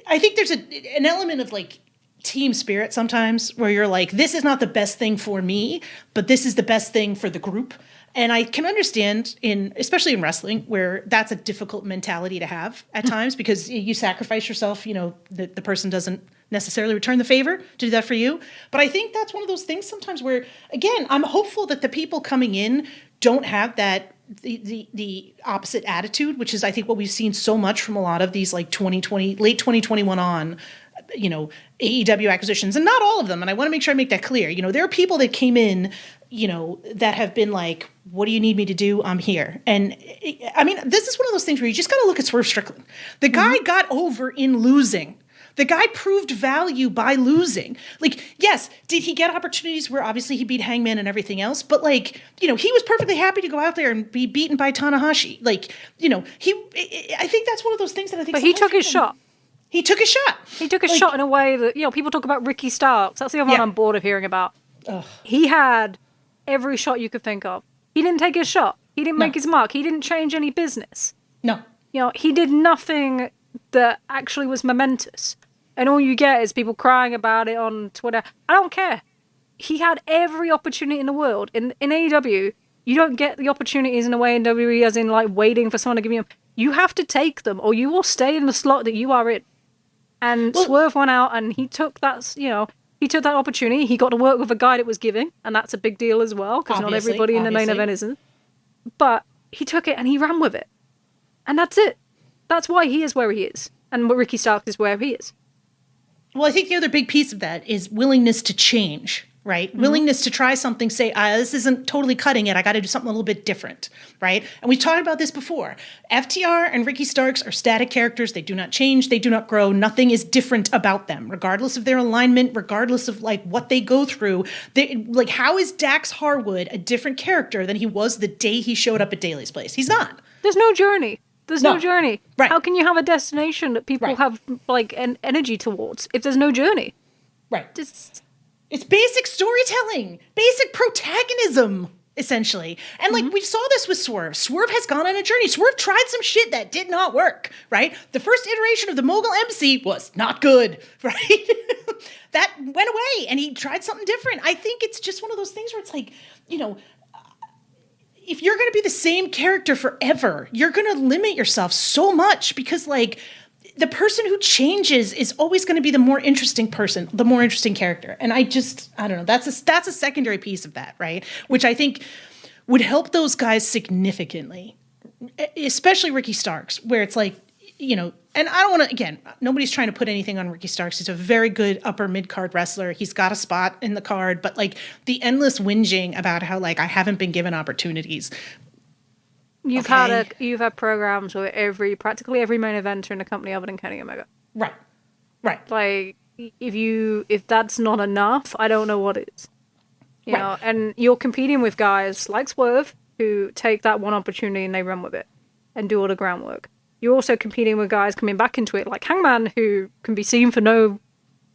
A: I think there's an element of like team spirit sometimes where you're like, this is not the best thing for me, but this is the best thing for the group. And I can understand especially in wrestling, where that's a difficult mentality to have at times because you sacrifice yourself, you know, the person doesn't necessarily return the favor to do that for you. But I think that's one of those things sometimes where, again, I'm hopeful that the people coming in don't have that, the opposite attitude, which is I think what we've seen so much from a lot of these like 2020, late 2021 on, you know, AEW acquisitions, and not all of them. And I want to make sure I make that clear. You know, there are people that came in, you know, that have been like, what do you need me to do? I'm here. And I mean, this is one of those things where you just got to look at Swerve Strickland. The guy got over in losing. The guy proved value by losing. Like, yes, did he get opportunities where obviously he beat Hangman and everything else? But like, you know, he was perfectly happy to go out there and be beaten by Tanahashi. Like, you know, I think that's one of those things that I think.
C: But he took his shot.
A: He took a shot.
C: He took a shot in a way that, you know, people talk about Ricky Starks. That's the other one I'm bored of hearing about.
A: Ugh.
C: He had every shot you could think of. He didn't take his shot. He didn't make his mark. He didn't change any business.
A: No.
C: You know, he did nothing that actually was momentous. And all you get is people crying about it on Twitter. I don't care. He had every opportunity in the world. In AEW, you don't get the opportunities in a way in WWE as in like waiting for someone to give you them. You have to take them or you will stay in the slot that you are in. And Swerve went out and he took that, you know, he took that opportunity. He got to work with a guy that was giving, and that's a big deal as well, because not everybody in the main event isn't. But he took it and he ran with it. And that's it. That's why he is where he is. And Ricky Starks is where he is.
A: Well, I think the other big piece of that is willingness to change, right? Mm-hmm. Willingness to try something, say, this isn't totally cutting it. I got to do something a little bit different, right? And we've talked about this before. FTR and Ricky Starks are static characters. They do not change. They do not grow. Nothing is different about them, regardless of their alignment, regardless of like what they go through. Like, how is Dax Harwood a different character than he was the day he showed up at Daly's place? He's not.
C: There's no journey. There's no journey.
A: Right.
C: How can you have a destination that people have like an energy towards if there's no journey?
A: Right. It's basic storytelling, basic protagonism, essentially. And like we saw this with Swerve. Swerve has gone on a journey. Swerve tried some shit that did not work, right? The first iteration of the Mogul MC was not good, right? That went away and he tried something different. I think it's just one of those things where it's like, you know, if you're going to be the same character forever, you're going to limit yourself so much because, like, the person who changes is always going to be the more interesting person, the more interesting character. And I don't know. That's a secondary piece of that, right? Which I think would help those guys significantly, especially Ricky Starks, where it's like, you know, and I don't want to, again, nobody's trying to put anything on Ricky Starks. He's a very good upper mid-card wrestler. He's got a spot in the card, but like the endless whinging about how like I haven't been given opportunities.
C: You've had programs where practically every main eventer in the company other than Kenny Omega.
A: Right.
C: Like if that's not enough, I don't know what is. You know, and you're competing with guys like Swerve, who take that one opportunity and they run with it and do all the groundwork. You're also competing with guys coming back into it, like Hangman, who can be seen for no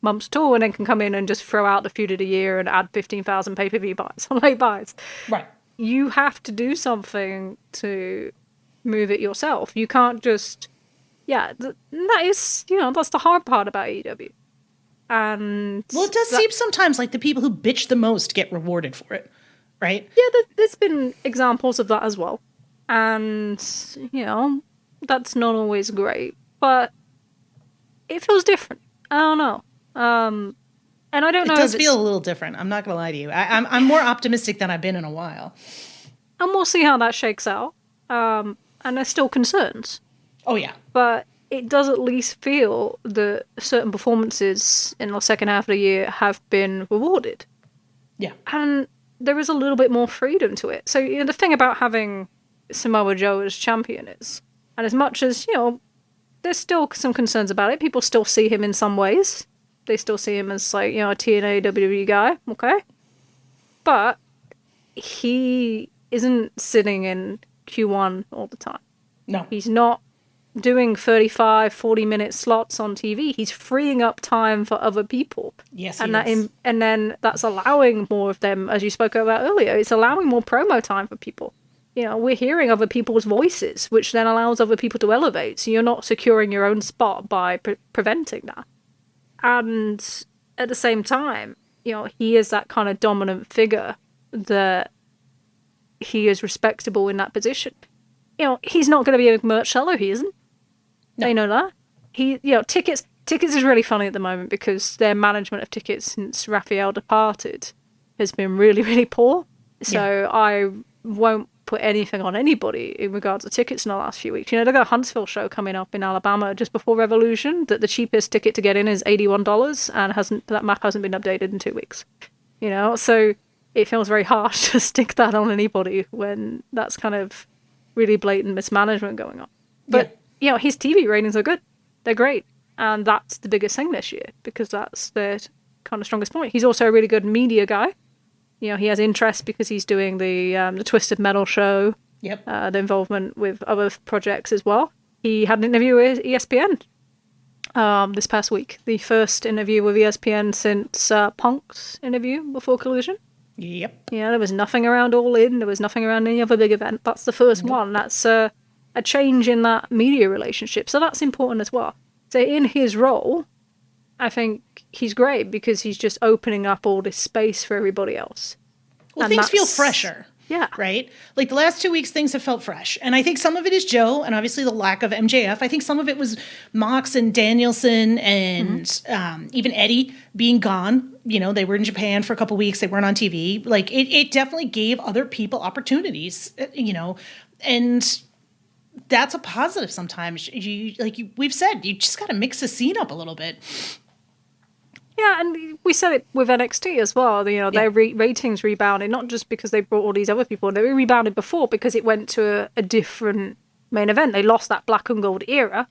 C: months at all and then can come in and just throw out the feud of the year and add 15,000 pay-per-view buys on late buys.
A: Right.
C: You have to do something to move it yourself. You can't just... Yeah, that is, that's the hard part about AEW. And...
A: Well, it does seem sometimes like the people who bitch the most get rewarded for it, right?
C: Yeah, there's been examples of that as well. And, that's not always great. But it feels different. I don't know. And I don't know.
A: It does feel a little different. I'm not going to lie to you. I'm more optimistic than I've been in a while.
C: And we'll see how that shakes out. And there's still concerns.
A: Oh, yeah.
C: But it does at least feel that certain performances in the second half of the year have been rewarded.
A: Yeah.
C: And there is a little bit more freedom to it. So the thing about having Samoa Joe as champion is, and as much as, there's still some concerns about it, people still see him in some ways. They still see him as, like, a TNA WWE guy, okay? But he isn't sitting in Q1 all the time.
A: No.
C: He's not doing 35, 40-minute slots on TV. He's freeing up time for other people.
A: Yes,
C: and
A: he is.
C: And then that's allowing more of them, as you spoke about earlier, it's allowing more promo time for people. We're hearing other people's voices, which then allows other people to elevate. So you're not securing your own spot by preventing that. And at the same time, he is that kind of dominant figure that he is respectable in that position. He's not going to be a merch seller, he isn't. No. They know that. Tickets is really funny at the moment because their management of tickets since Raphael departed has been really, really poor. So I won't put anything on anybody in regards to tickets in the last few weeks. They've got a Huntsville show coming up in Alabama just before Revolution that the cheapest ticket to get in is $81 and that map hasn't been updated in 2 weeks. So it feels very harsh to stick that on anybody when that's kind of really blatant mismanagement going on. But, his TV ratings are good. They're great. And that's the biggest thing this year because that's their kind of strongest point. He's also a really good media guy. He has interest because he's doing the Twisted Metal show.
A: Yep.
C: The involvement with other projects as well. He had an interview with ESPN this past week. The first interview with ESPN since Punk's interview before Collision.
A: Yep.
C: There was nothing around All In. There was nothing around any other big event. That's the first one. That's a change in that media relationship. So that's important as well. So in his role, I think he's great because he's just opening up all this space for everybody else.
A: Well, things feel fresher.
C: Yeah.
A: Right? Like the last 2 weeks, things have felt fresh. And I think some of it is Joe and obviously the lack of MJF. I think some of it was Mox and Danielson and even Eddie being gone. They were in Japan for a couple weeks. They weren't on TV. Like it definitely gave other people opportunities, and that's a positive sometimes. We've said, you just got to mix the scene up a little bit.
C: Yeah, and we said it with NXT as well. Their ratings rebounded, not just because they brought all these other people. They rebounded before because it went to a different main event. They lost that black and gold era.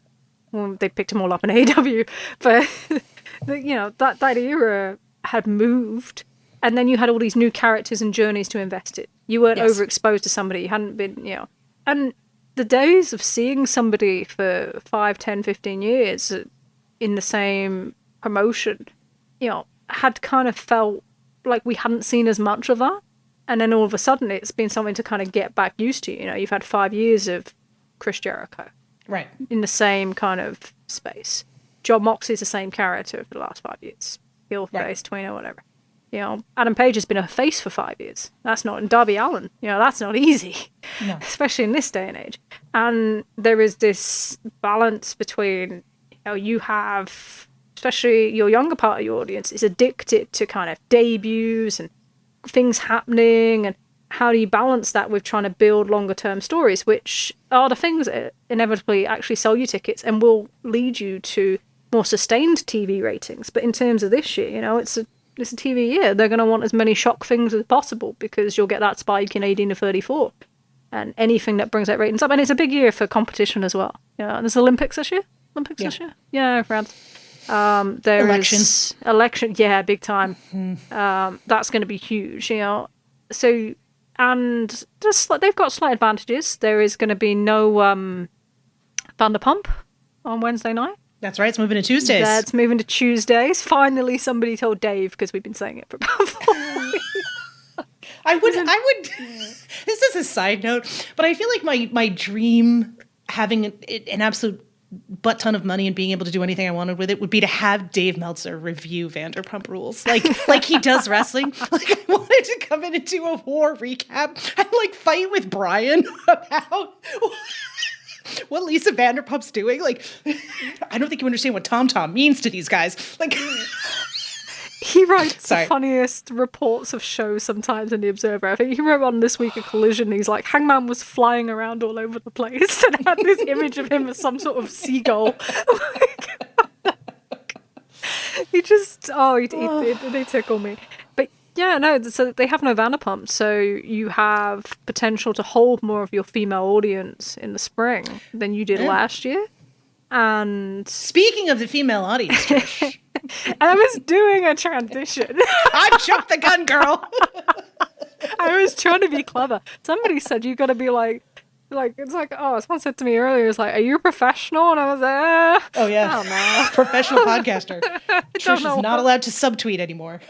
C: Well, they picked them all up in AEW. But, that era had moved. And then you had all these new characters and journeys to invest in. You weren't overexposed to somebody. You hadn't been, And the days of seeing somebody for 5, 10, 15 years in the same promotion... had kind of felt like we hadn't seen as much of that. And then all of a sudden it's been something to kind of get back used to. You've had 5 years of Chris Jericho.
A: Right.
C: In the same kind of space. John Moxley's the same character for the last 5 years. Heel face, tweener, whatever. Adam Page has been a face for 5 years. That's not... And Darby Allin, that's not easy.
A: No.
C: Especially in this day and age. And there is this balance between, you have... especially your younger part of your audience, is addicted to kind of debuts and things happening, and how do you balance that with trying to build longer term stories, which are the things that inevitably actually sell you tickets and will lead you to more sustained TV ratings. But in terms of this year, it's a TV year. They're going to want as many shock things as possible because you'll get that spike in 18 to 34 and anything that brings that ratings up. And it's a big year for competition as well. There's Olympics this year. This year? Yeah, around. There
A: Elections.
C: Election, yeah, big time. That's going to be huge, So And just like they've got slight advantages. There is going to be no Vanderpump on Wednesday night.
A: That's right. It's moving to Tuesdays.
C: That's moving to Tuesdays. Finally, somebody told Dave, because we've been saying it for about 4 weeks.
A: I would. This is a side note, but I feel like my dream, having an absolute butt ton of money and being able to do anything I wanted with it, would be to have Dave Meltzer review Vanderpump Rules, like he does wrestling. Like, I wanted to come in and do a war recap and like fight with Brian about what Lisa Vanderpump's doing. Like, I don't think you understand what Tom Tom means to these guys. Like.
C: He writes the funniest reports of shows sometimes in The Observer. I think he wrote one this week at Collision. He's like, Hangman was flying around all over the place and had this image of him as some sort of seagull. He just, they tickle me. But yeah, no, so they have no Vanderpump, so you have potential to hold more of your female audience in the spring than you did last year. And
A: speaking of the female audience, Trish,
C: I was doing a transition.
A: I jumped the gun, girl.
C: I was trying to be clever. Somebody said you got to be like it's like, oh, someone said to me earlier, it's like, are you a professional? And I was like,
A: oh yeah,
C: I don't know.
A: Professional podcaster. Trish is not allowed to subtweet anymore,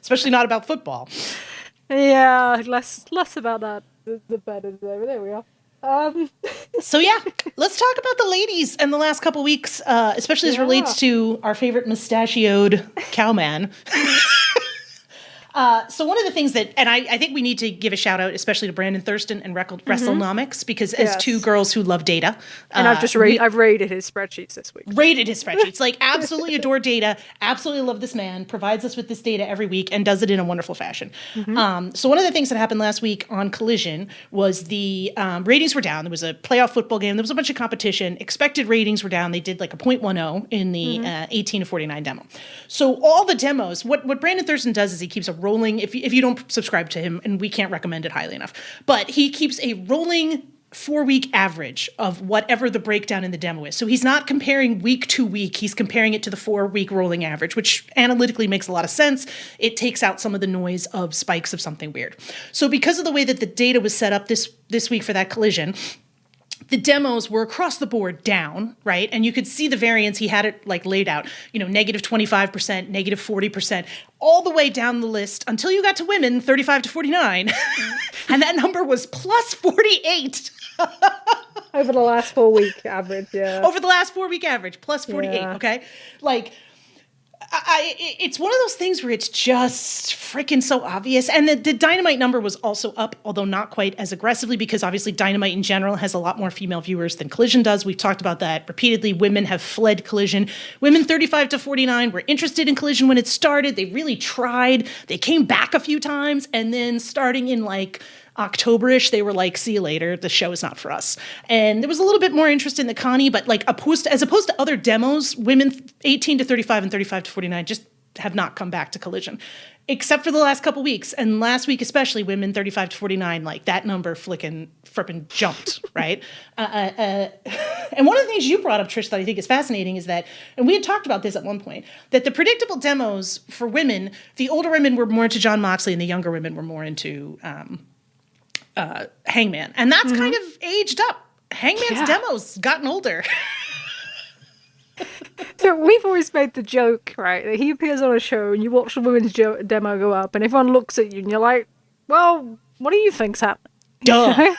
A: especially not about football.
C: Yeah, less about that the better. There we are.
A: So yeah, let's talk about the ladies in the last couple weeks, especially as relates to our favorite mustachioed cowman. So one of the things that, and I think we need to give a shout out, especially to Brandon Thurston and WrestleNomics, because as two girls who love data,
C: and I've rated his spreadsheets this week.
A: Rated his spreadsheets, like absolutely adore data, absolutely love this man, provides us with this data every week, and does it in a wonderful fashion. So one of the things that happened last week on Collision was the ratings were down. There was a playoff football game. There was a bunch of competition. Expected ratings were down. They did like a 0.10 in the 18 to 49 demo. So all the demos, what Brandon Thurston does is he keeps a rolling, if you don't subscribe to him, and we can't recommend it highly enough, but he keeps a rolling 4-week average of whatever the breakdown in the demo is. So he's not comparing week to week, he's comparing it to the 4-week rolling average, which analytically makes a lot of sense. It takes out some of the noise of spikes of something weird. So because of the way that the data was set up this week for that Collision, the demos were across the board down, right? And you could see the variance. He had it like laid out, negative 25%, negative 40%, all the way down the list until you got to women 35 to 49. And that number was plus 48.
C: Over the last 4-week average, yeah.
A: Over the last 4-week average, plus 48, okay? Like, it's one of those things where it's just freaking so obvious. And the Dynamite number was also up, although not quite as aggressively, because obviously Dynamite in general has a lot more female viewers than Collision does. We've talked about that repeatedly. Women have fled Collision. Women 35 to 49 were interested in Collision when it started. They really tried. They came back a few times. And then starting in like October-ish, they were like, see you later, the show is not for us. And there was a little bit more interest in the Connie, but like as opposed to other demos, women 18 to 35 and 35 to 49 just have not come back to Collision, except for the last couple weeks. And last week especially, women 35 to 49, like that number frippin' jumped, right? And one of the things you brought up, Trish, that I think is fascinating is that, and we had talked about this at one point, that the predictable demos for women, the older women were more into Jon Moxley and the younger women were more into Hangman, and that's kind of aged up. Hangman's demos gotten older.
C: So we've always made the joke, right, that he appears on a show and you watch the women's demo go up and everyone looks at you and you're like, well, what do you think's happening?
A: Duh.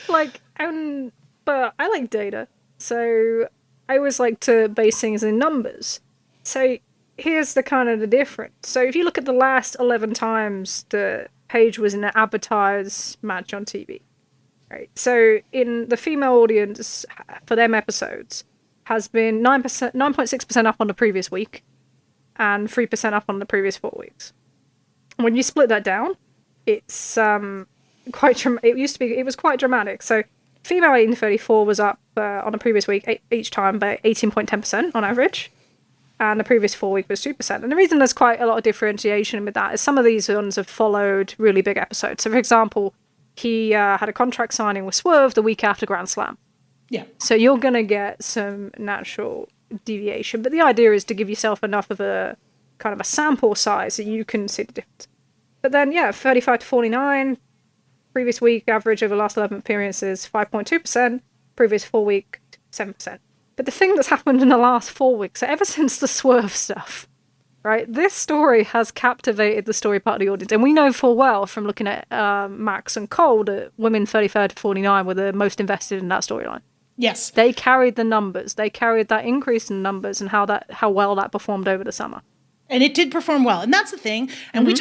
C: But I like data, so I always like to base things in numbers. So here's the kind of the difference. So if you look at the last 11 times the Paige was in an advertised match on TV, right? So in the female audience for them episodes has been 9.6% up on the previous week and 3% up on the previous 4 weeks. When you split that down, it's it was quite dramatic. So female 18-34 was up on the previous week each time by 18.10% on average. And the previous 4 week was 2%. And the reason there's quite a lot of differentiation with that is some of these ones have followed really big episodes. So, for example, he had a contract signing with Swerve the week after Grand Slam.
A: Yeah.
C: So you're going to get some natural deviation. But the idea is to give yourself enough of a kind of a sample size that you can see the difference. But then, 35 to 49, previous week average over the last 11 appearances, 5.2%, previous 4 week, 7%. But the thing that's happened in the last 4 weeks, so ever since the Swerve stuff, right, this story has captivated the story part of the audience. And we know full well from looking at Max and Cole that women 35 to 49 were the most invested in that storyline.
A: Yes.
C: They carried the numbers. They carried that increase in numbers and how well that performed over the summer.
A: And it did perform well. And that's the thing. And we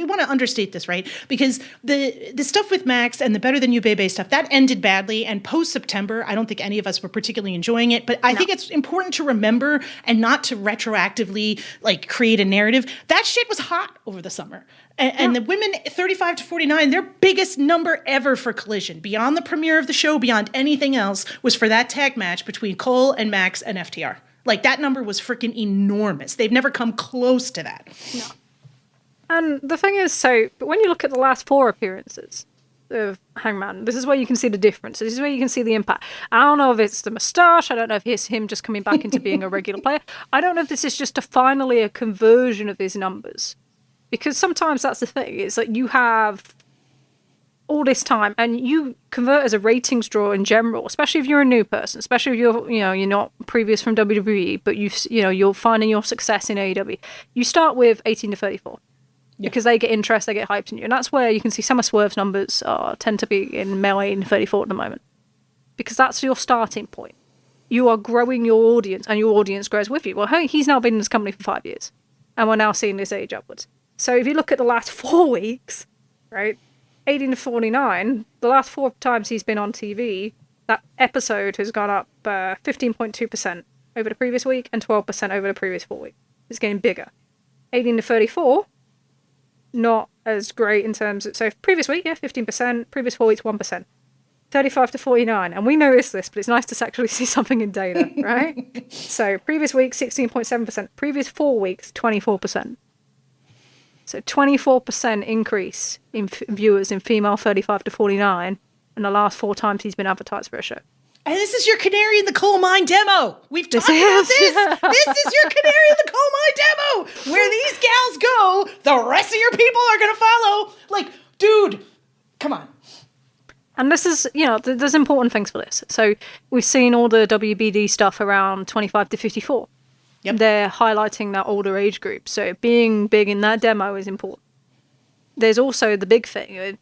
A: want to understate this, right? Because the stuff with Max and the Better Than You Bebe stuff, that ended badly. And post-September, I don't think any of us were particularly enjoying it. But I think it's important to remember and not to retroactively create a narrative. That shit was hot over the summer. And the women 35 to 49, their biggest number ever for Collision, beyond the premiere of the show, beyond anything else, was for that tag match between Cole and Max and FTR. That number was freaking enormous. They've never come close to that.
C: No. And the thing is, but when you look at the last 4 appearances of Hangman, this is where you can see the difference. This is where you can see the impact. I don't know if it's the moustache. I don't know if it's him just coming back into being a regular player. I don't know if this is just finally a conversion of his numbers. Because sometimes that's the thing. It's like you have all this time and you convert as a ratings draw in general, especially if you're a new person, especially if you're not previous from WWE, but you're finding your success in AEW. You start with 18 to 34 because they get interest, they get hyped in you. And that's where you can see some of Swerve's numbers tend to be in male 18 to 34 at the moment. Because that's your starting point. You are growing your audience and your audience grows with you. Well, hey, he's now been in this company for 5 years and we're now seeing this age upwards. So if you look at the last 4 weeks, right, 18 to 49, the last 4 times he's been on TV, that episode has gone up 15.2% over the previous week and 12% over the previous 4 weeks. It's getting bigger. 18 to 34, not as great in terms of... So previous week, 15%. Previous 4 weeks, 1%. 35 to 49. And we noticed this, but it's nice to actually see something in data, right? So previous week, 16.7%. Previous 4 weeks, 24%. So 24% increase in viewers in female 35 to 49 in the last 4 times he's been advertised for a show.
A: And this is your canary in the coal mine demo. We've talked about this. Yeah. This is your canary in the coal mine demo. Where these gals go, the rest of your people are going to follow. Dude, come on.
C: And this is, there's important things for this. So we've seen all the WBD stuff around 25 to 54. Yep. They're highlighting that older age group. So being big in that demo is important. There's also the big thing.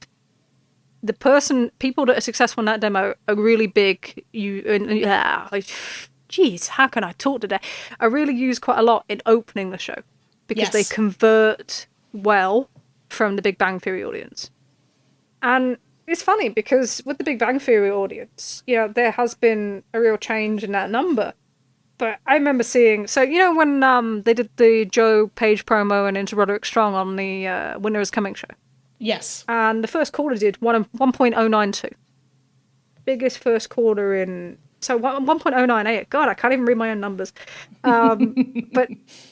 C: People that are successful in that demo are really big. How can I talk today? I really use quite a lot in opening the show because they convert well from the Big Bang Theory audience. And it's funny because with the Big Bang Theory audience, there has been a real change in that number. But I remember seeing... So, when they did the Joe Page promo and Into Roderick Strong on the Winter is Coming show?
A: Yes.
C: And the first quarter did 1.092. Biggest first quarter in... So 1.098. God, I can't even read my own numbers. But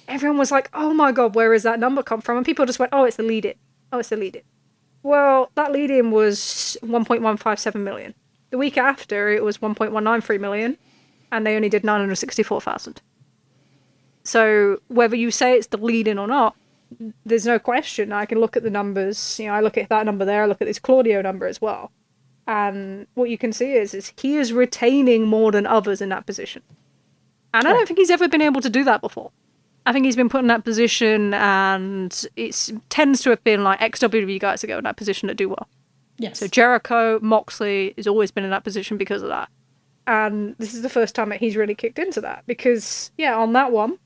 C: everyone was like, oh my God, where is that number come from? And people just went, oh, it's the lead-in. Oh, it's the lead-in. Well, that lead-in was 1.157 million. The week after, it was 1.193 million. And they only did 964,000. So whether you say it's the lead-in or not, there's no question. I can look at the numbers. I look at that number there. I look at this Claudio number as well. And what you can see is he is retaining more than others in that position. And I don't think he's ever been able to do that before. I think he's been put in that position, and it tends to have been ex-WWE guys that go in that position that do well.
A: Yes. So
C: Jericho, Moxley has always been in that position because of that. And this is the first time that he's really kicked into that. Because, on that one,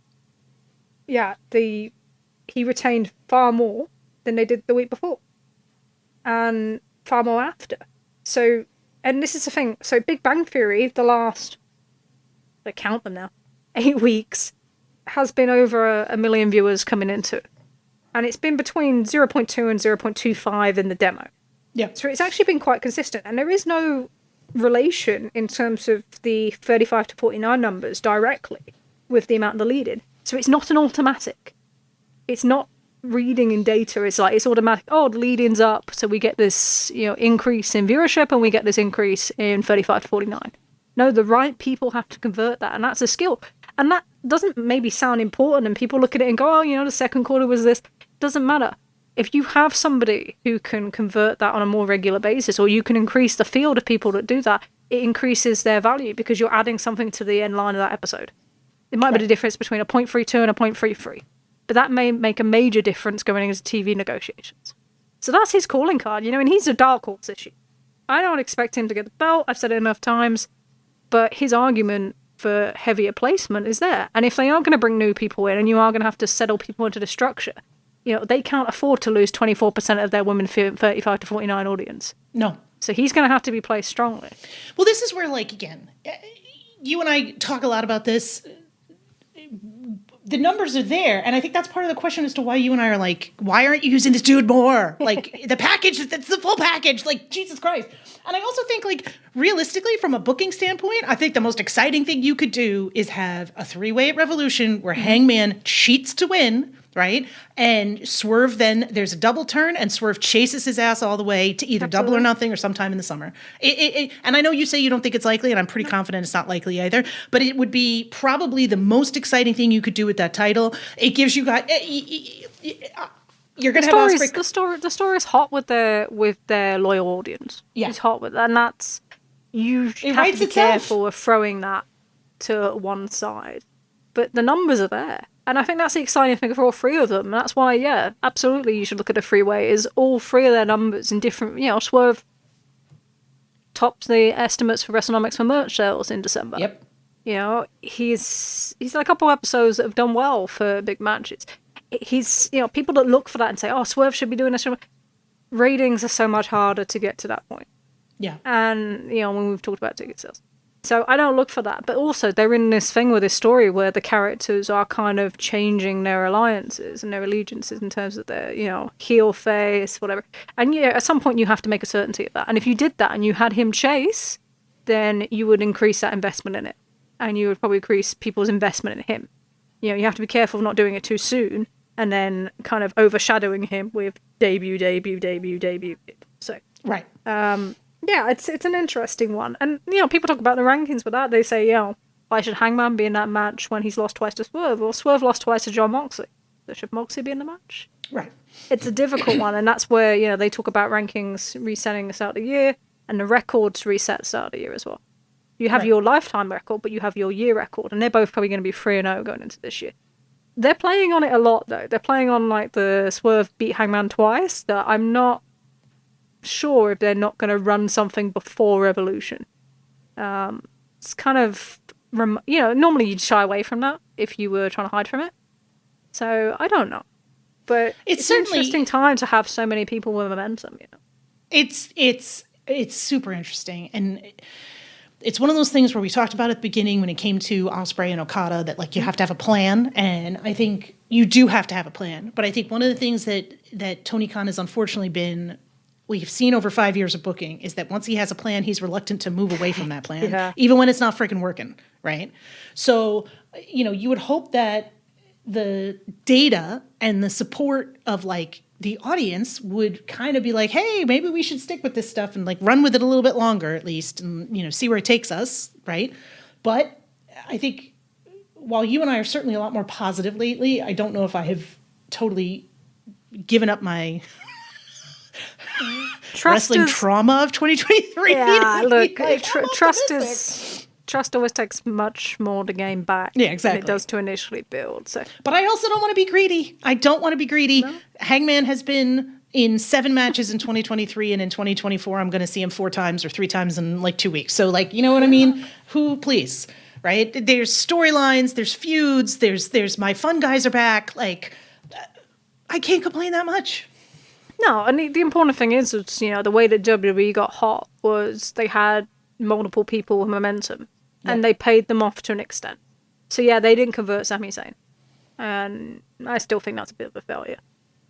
C: he retained far more than they did the week before. And far more after. So, and this is the thing. So Big Bang Theory, the last, I count them now, 8 weeks, has been over a million viewers coming into it. And it's been between 0.2 and 0.25 in the demo.
A: Yeah.
C: So it's actually been quite consistent. And there is no relation in terms of the 35 to 49 numbers directly with the amount of the lead-in. So it's not an automatic. It's not reading in data. It's automatic. Oh, the lead-in's up, so we get this increase in viewership and we get this increase in 35 to 49. No, the right people have to convert that, and that's a skill. And that doesn't maybe sound important, and people look at it and go, oh, the second quarter was this. Doesn't matter. if you have somebody who can convert that on a more regular basis, or you can increase the field of people that do that, it increases their value because you're adding something to the end line of that episode. It might be the difference between a 0.32 and a 0.33, but that may make a major difference going into TV negotiations. So that's his calling card, you know, and he's a dark horse issue. I don't expect him to get the belt, I've said it enough times, but his argument for heavier placement is there. And if they are going to bring new people in, and you are going to have to settle people into the structure, you know, they can't afford to lose 24% of their women 35 to 49 audience.
A: No.
C: So he's going to have to be placed strongly.
A: Well, this is where, like, again, you and I talk a lot about this. The numbers are there, and I think that's part of the question as to why you and I are like, why aren't you using this dude more? Like, the package, that's the full package, like, Jesus Christ. And I also think, like, realistically, from a booking standpoint, I think the most exciting thing you could do is have a three-way at Revolution where Hangman cheats to win, right? And Swerve then, there's a double turn, and Swerve chases his ass all the way to either Double or Nothing or sometime in the summer. And I know you say you don't think it's likely, and I'm pretty confident it's not likely either, but it would be probably the most exciting thing you could do with that title. It gives you guys... You're going to have Ospreay...
C: The story is hot with their loyal audience.
A: Yeah.
C: It's hot with... And that's... You have to be careful of throwing that to one side. But the numbers are there. And I think that's the exciting thing for all three of them. And that's why, yeah, absolutely you should look at the three-way, is all three of their numbers in different... You know, Swerve topped the estimates for WrestleNomics for merch sales in December.
A: Yep.
C: You know, he's had a couple episodes that have done well for big matches. He's, you know, people that look for that and say, oh, Swerve should be doing this. Ratings are so much harder to get to that point.
A: Yeah.
C: And, you know, when we've talked about ticket sales. So I don't look for that. But also, they're in this thing with this story where the characters are kind of changing their alliances and their allegiances in terms of their, you know, heel, face, whatever. And, yeah, at some point you have to make a certainty of that. And if you did that and you had him chase, then you would increase that investment in it. And you would probably increase people's investment in him. You know, you have to be careful of not doing it too soon and then kind of overshadowing him with debut. So,
A: right.
C: Yeah, it's an interesting one. And, you know, people talk about the rankings with that. They say, you know, why should Hangman be in that match when he's lost twice to Swerve? Or Swerve lost twice to John Moxley. So should Moxley be in the match?
A: Right.
C: It's a difficult one. And that's where, you know, they talk about rankings resetting the start of the year and the records reset the start of the year as well. You have your lifetime record, but you have your year record. And they're both probably going to be 3-0 going into this year. They're playing on it a lot, though. They're playing on, like, the Swerve beat Hangman twice. That I'm not sure if they're not going to run something before Revolution. It's kind of... You know, normally you'd shy away from that if you were trying to hide from it. So, I don't know. But it's certainly an interesting time to have so many people with momentum, you know.
A: It's super interesting. And... It's one of those things where we talked about at the beginning when it came to Ospreay and Okada that, like, you have to have a plan, and I think you do have to have a plan. But I think one of the things that Tony Khan has unfortunately been, we've seen over 5 years of booking, is that once he has a plan, he's reluctant to move away from that plan, even when it's not freaking working, right? So, you know, you would hope that the data and the support of, like, the audience would kind of be like, hey, maybe we should stick with this stuff and, like, run with it a little bit longer at least and, you know, see where it takes us, right? But I think while you and I are certainly a lot more positive lately, I don't know if I have totally given up my wrestling trauma of 2023.
C: Yeah, look, like, trust always takes much more to gain back than it does to initially build. So,
A: but I also don't want to be greedy. I don't want to be greedy. No. Hangman has been in 7 matches in 2023, and in 2024, I'm going to see him 4 times or 3 times in, like, 2 weeks. So, like, you know what I mean? Who, please, right? There's storylines, there's feuds, there's my fun guys are back. Like, I can't complain that much.
C: No, and the important thing is, you know, the way that WWE got hot was they had multiple people with momentum. And they paid them off to an extent. So, yeah, they didn't convert Sami Zayn. And I still think that's a bit of a failure.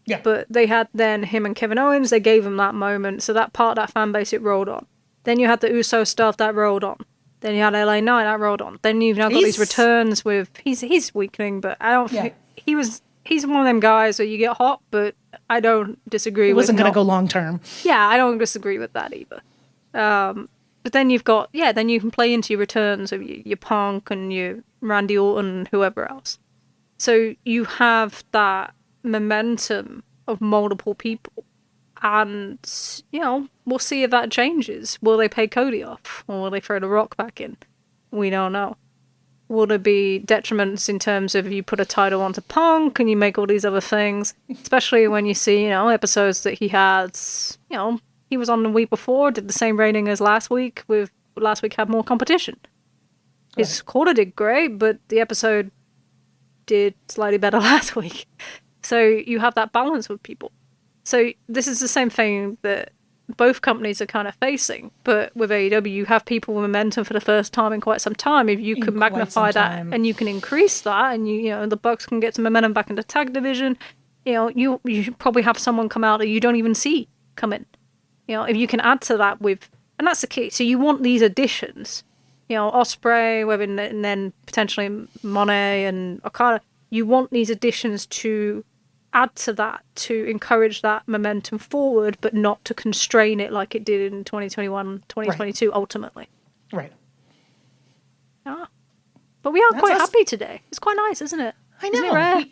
A: Yeah.
C: But they had then him and Kevin Owens. They gave him that moment. So that part of that fan base, it rolled on. Then you had the Uso stuff, that rolled on. Then you had LA Knight, that rolled on. Then you've now got these returns with... He's weakening, but I don't think... He's one of them guys where you get hot, but I don't disagree with...
A: It wasn't going to go long term.
C: Yeah, I don't disagree with that either. But then you've got, then you can play into your returns of your Punk and your Randy Orton and whoever else. So you have that momentum of multiple people. And, we'll see if that changes. Will they pay Cody off? Or will they throw The Rock back in? We don't know. Will there be detriments in terms of you put a title onto Punk and you make all these other things? Especially when you see, episodes that he had, he was on the week before, did the same rating as last week, with last week had more competition. His quarter did great, but the episode did slightly better last week. So you have that balance with people. So this is the same thing that both companies are kind of facing, but with AEW you have people with momentum for the first time in quite some time. If you can magnify that and you can increase that, and the Bucks can get some momentum back in the tag division, you probably have someone come out that you don't even see come in. If you can add to that and that's the key. So you want these additions, Ospreay, and then potentially Monet and Okada. You want these additions to add to that, to encourage that momentum forward, but not to constrain it like it did in 2021, 2022, ultimately.
A: Right.
C: Yeah. But we are quite happy today. It's quite nice, isn't it?
A: I know.
C: Isn't it rare?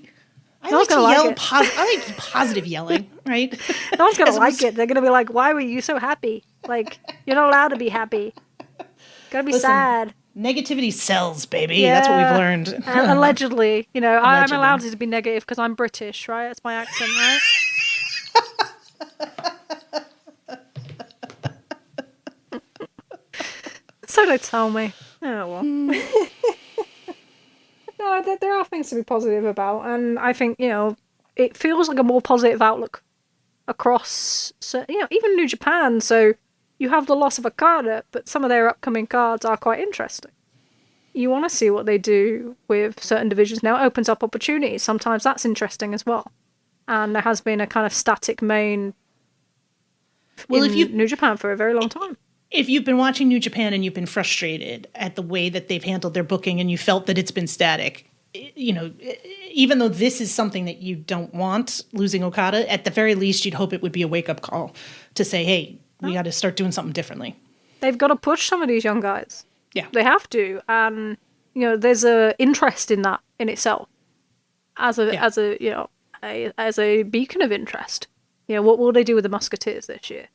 A: I like to yell. I like positive yelling, right?
C: No one's going to like it. They're going to be like, why were you so happy? Like, you're not allowed to be happy. Got to be sad.
A: Negativity sells, baby. Yeah. That's what we've learned.
C: Allegedly. I'm allowed to be negative because I'm British, right? That's my accent, right? So they tell me. Oh, well. No, there are things to be positive about. And I think, it feels like a more positive outlook across, even New Japan. So you have the loss of Okada, but some of their upcoming cards are quite interesting. You want to see what they do with certain divisions now. It opens up opportunities. Sometimes that's interesting as well. And there has been a kind of static main in New Japan for a very long time.
A: If you've been watching New Japan and you've been frustrated at the way that they've handled their booking and you felt that it's been static, even though this is something that you don't want, losing Okada, at the very least, you'd hope it would be a wake-up call to say, hey, we got to start doing something differently.
C: They've got to push some of these young guys.
A: Yeah.
C: They have to. And, there's a interest in that in itself as a beacon of interest. What will they do with the Musketeers this year?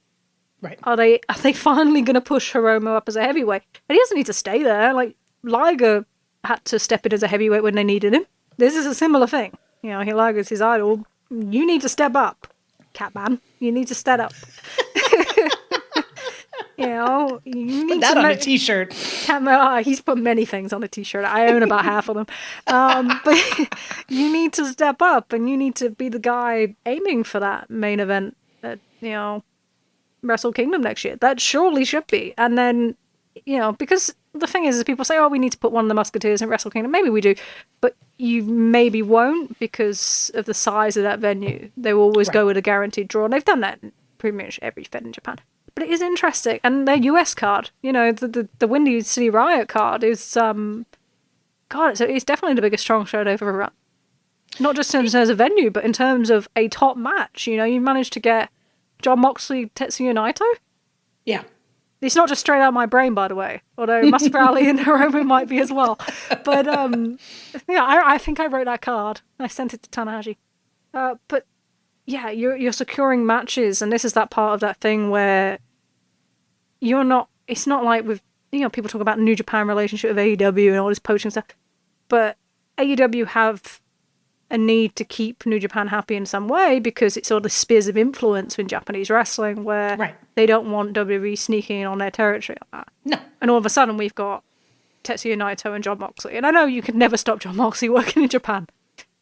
A: Right.
C: Are they finally going to push Hiromu up as a heavyweight? And he doesn't need to stay there. Like, Liger had to step in as a heavyweight when they needed him. This is a similar thing. Liger's his idol. You need to step up, Catman. You need to step up. You need
A: put that on a t-shirt.
C: He's put many things on a t-shirt. I own about half of them. But you need to step up, and you need to be the guy aiming for that main event at, Wrestle Kingdom next year. That surely should be. And then, because the thing is people say, we need to put one of the Musketeers in Wrestle Kingdom. Maybe we do. But you maybe won't because of the size of that venue. They will always go with a guaranteed draw. And they've done that in pretty much every Fed in Japan. But it is interesting. And their US card, the Windy City Riot card is, it's definitely the biggest strong show they've ever run. Not just in terms of venue, but in terms of a top match. You managed to get Jon Moxley, Tetsuya Naito?
A: Yeah.
C: It's not just straight out of my brain, by the way. Although Mustafa Ali and Hiromu might be as well. But, I think I wrote that card. I sent it to Tanahashi. But, yeah, you're securing matches, and this is that part of that thing where it's not like with, people talk about New Japan relationship with AEW and all this poaching stuff. But AEW have a need to keep New Japan happy in some way because it's all the spheres of influence in Japanese wrestling where they don't want WWE sneaking in on their territory like that.
A: No.
C: And all of a sudden we've got Tetsuya Naito and Jon Moxley. And I know you can never stop Jon Moxley working in Japan.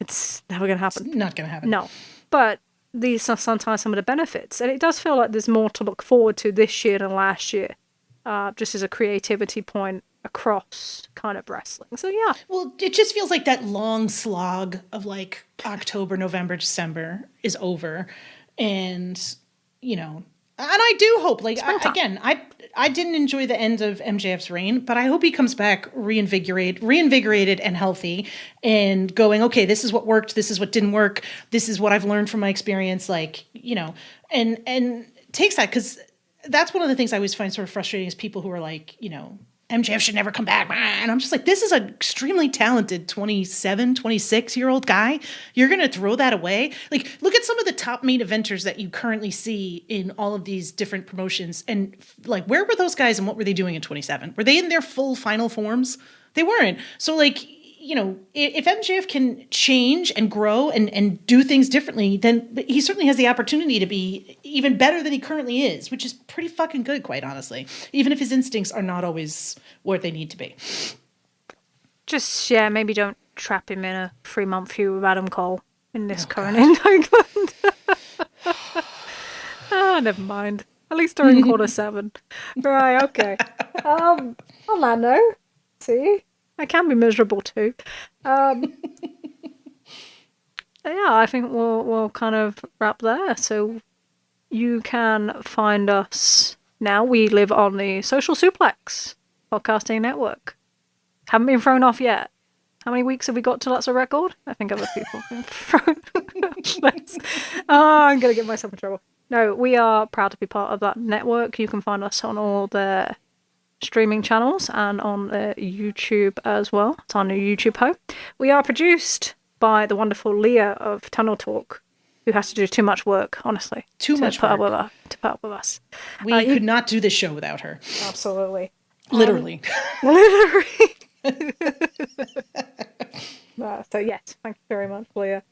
C: It's never going to happen.
A: It's not going to happen.
C: No. But these are sometimes some of the benefits. And it does feel like there's more to look forward to this year than last year, just as a creativity point across kind of wrestling. So yeah.
A: Well, it just feels like that long slog of like October, November, December is over. And, and I do hope, like, I didn't enjoy the end of MJF's reign, but I hope he comes back reinvigorated and healthy and going, okay, this is what worked. This is what didn't work. This is what I've learned from my experience. Like, and takes that, because that's one of the things I always find sort of frustrating is people who are like, MJF should never come back. And I'm just like, this is an extremely talented 27, 26-year-old guy. You're going to throw that away? Like, look at some of the top main eventers that you currently see in all of these different promotions. And like, where were those guys and what were they doing in 27? Were they in their full final forms? They weren't. So like, you know, if MJF can change and grow and do things differently, then he certainly has the opportunity to be even better than he currently is, which is pretty fucking good, quite honestly, even if his instincts are not always where they need to be.
C: Just, maybe don't trap him in a 3-month feud with Adam Cole in this current entanglement. Never mind. At least during quarter 7. Right, okay. On that note, see? I can be miserable too. Yeah, I think we'll kind of wrap there. So you can find us now. We live on the Social Suplex podcasting network. Haven't been thrown off yet. How many weeks have we got till that's a record? I think other people have been thrown. I'm going to get myself in trouble. No, we are proud to be part of that network. You can find us on all the streaming channels and on YouTube as well. It's our new YouTube home. We are produced by the wonderful Leah of Tunnel Talk, who has to do too much work, honestly.
A: To put up with
C: us.
A: We could not do this show without her.
C: Absolutely.
A: Literally.
C: Literally. So yes, thank you very much, Leah.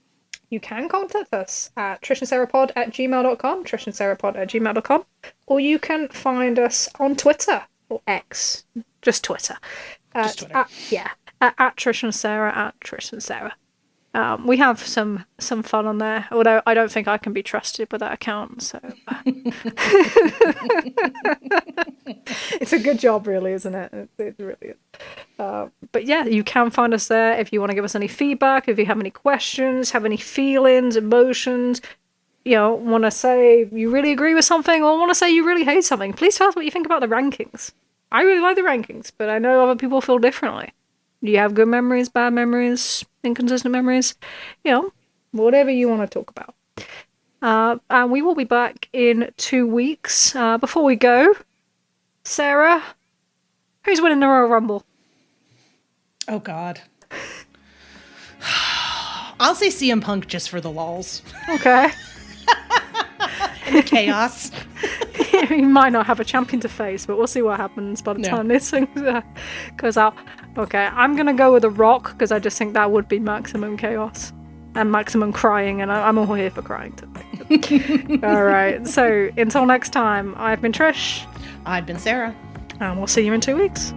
C: You can contact us at trishandsarahpod@gmail.com, trishandsarahpod@gmail.com, or you can find us on Twitter. Or X, just Twitter. At Trish and Sarah, at Trish and Sarah. We have some fun on there, although I don't think I can be trusted with that account, so... It's a good job, really, isn't it? It really is. But yeah, you can find us there if you want to give us any feedback, if you have any questions, have any feelings, emotions, you know, want to say you really agree with something or want to say you really hate something, please tell us what you think about the rankings. I really like the rankings, but I know other people feel differently. Do you have good memories, bad memories, inconsistent memories? You know, whatever you want to talk about. And we will be back in 2 weeks. Before we go, Sarah, who's winning the Royal Rumble?
A: Oh, God. I'll say CM Punk just for the lulz.
C: Okay.
A: The chaos.
C: He might not have a champion to face, but we'll see what happens by the time this thing goes out. Okay, I'm going to go with The Rock, because I just think that would be maximum chaos. And maximum crying, and I'm all here for crying today. Alright, so until next time, I've been Trish.
A: I've been Sarah.
C: And we'll see you in 2 weeks.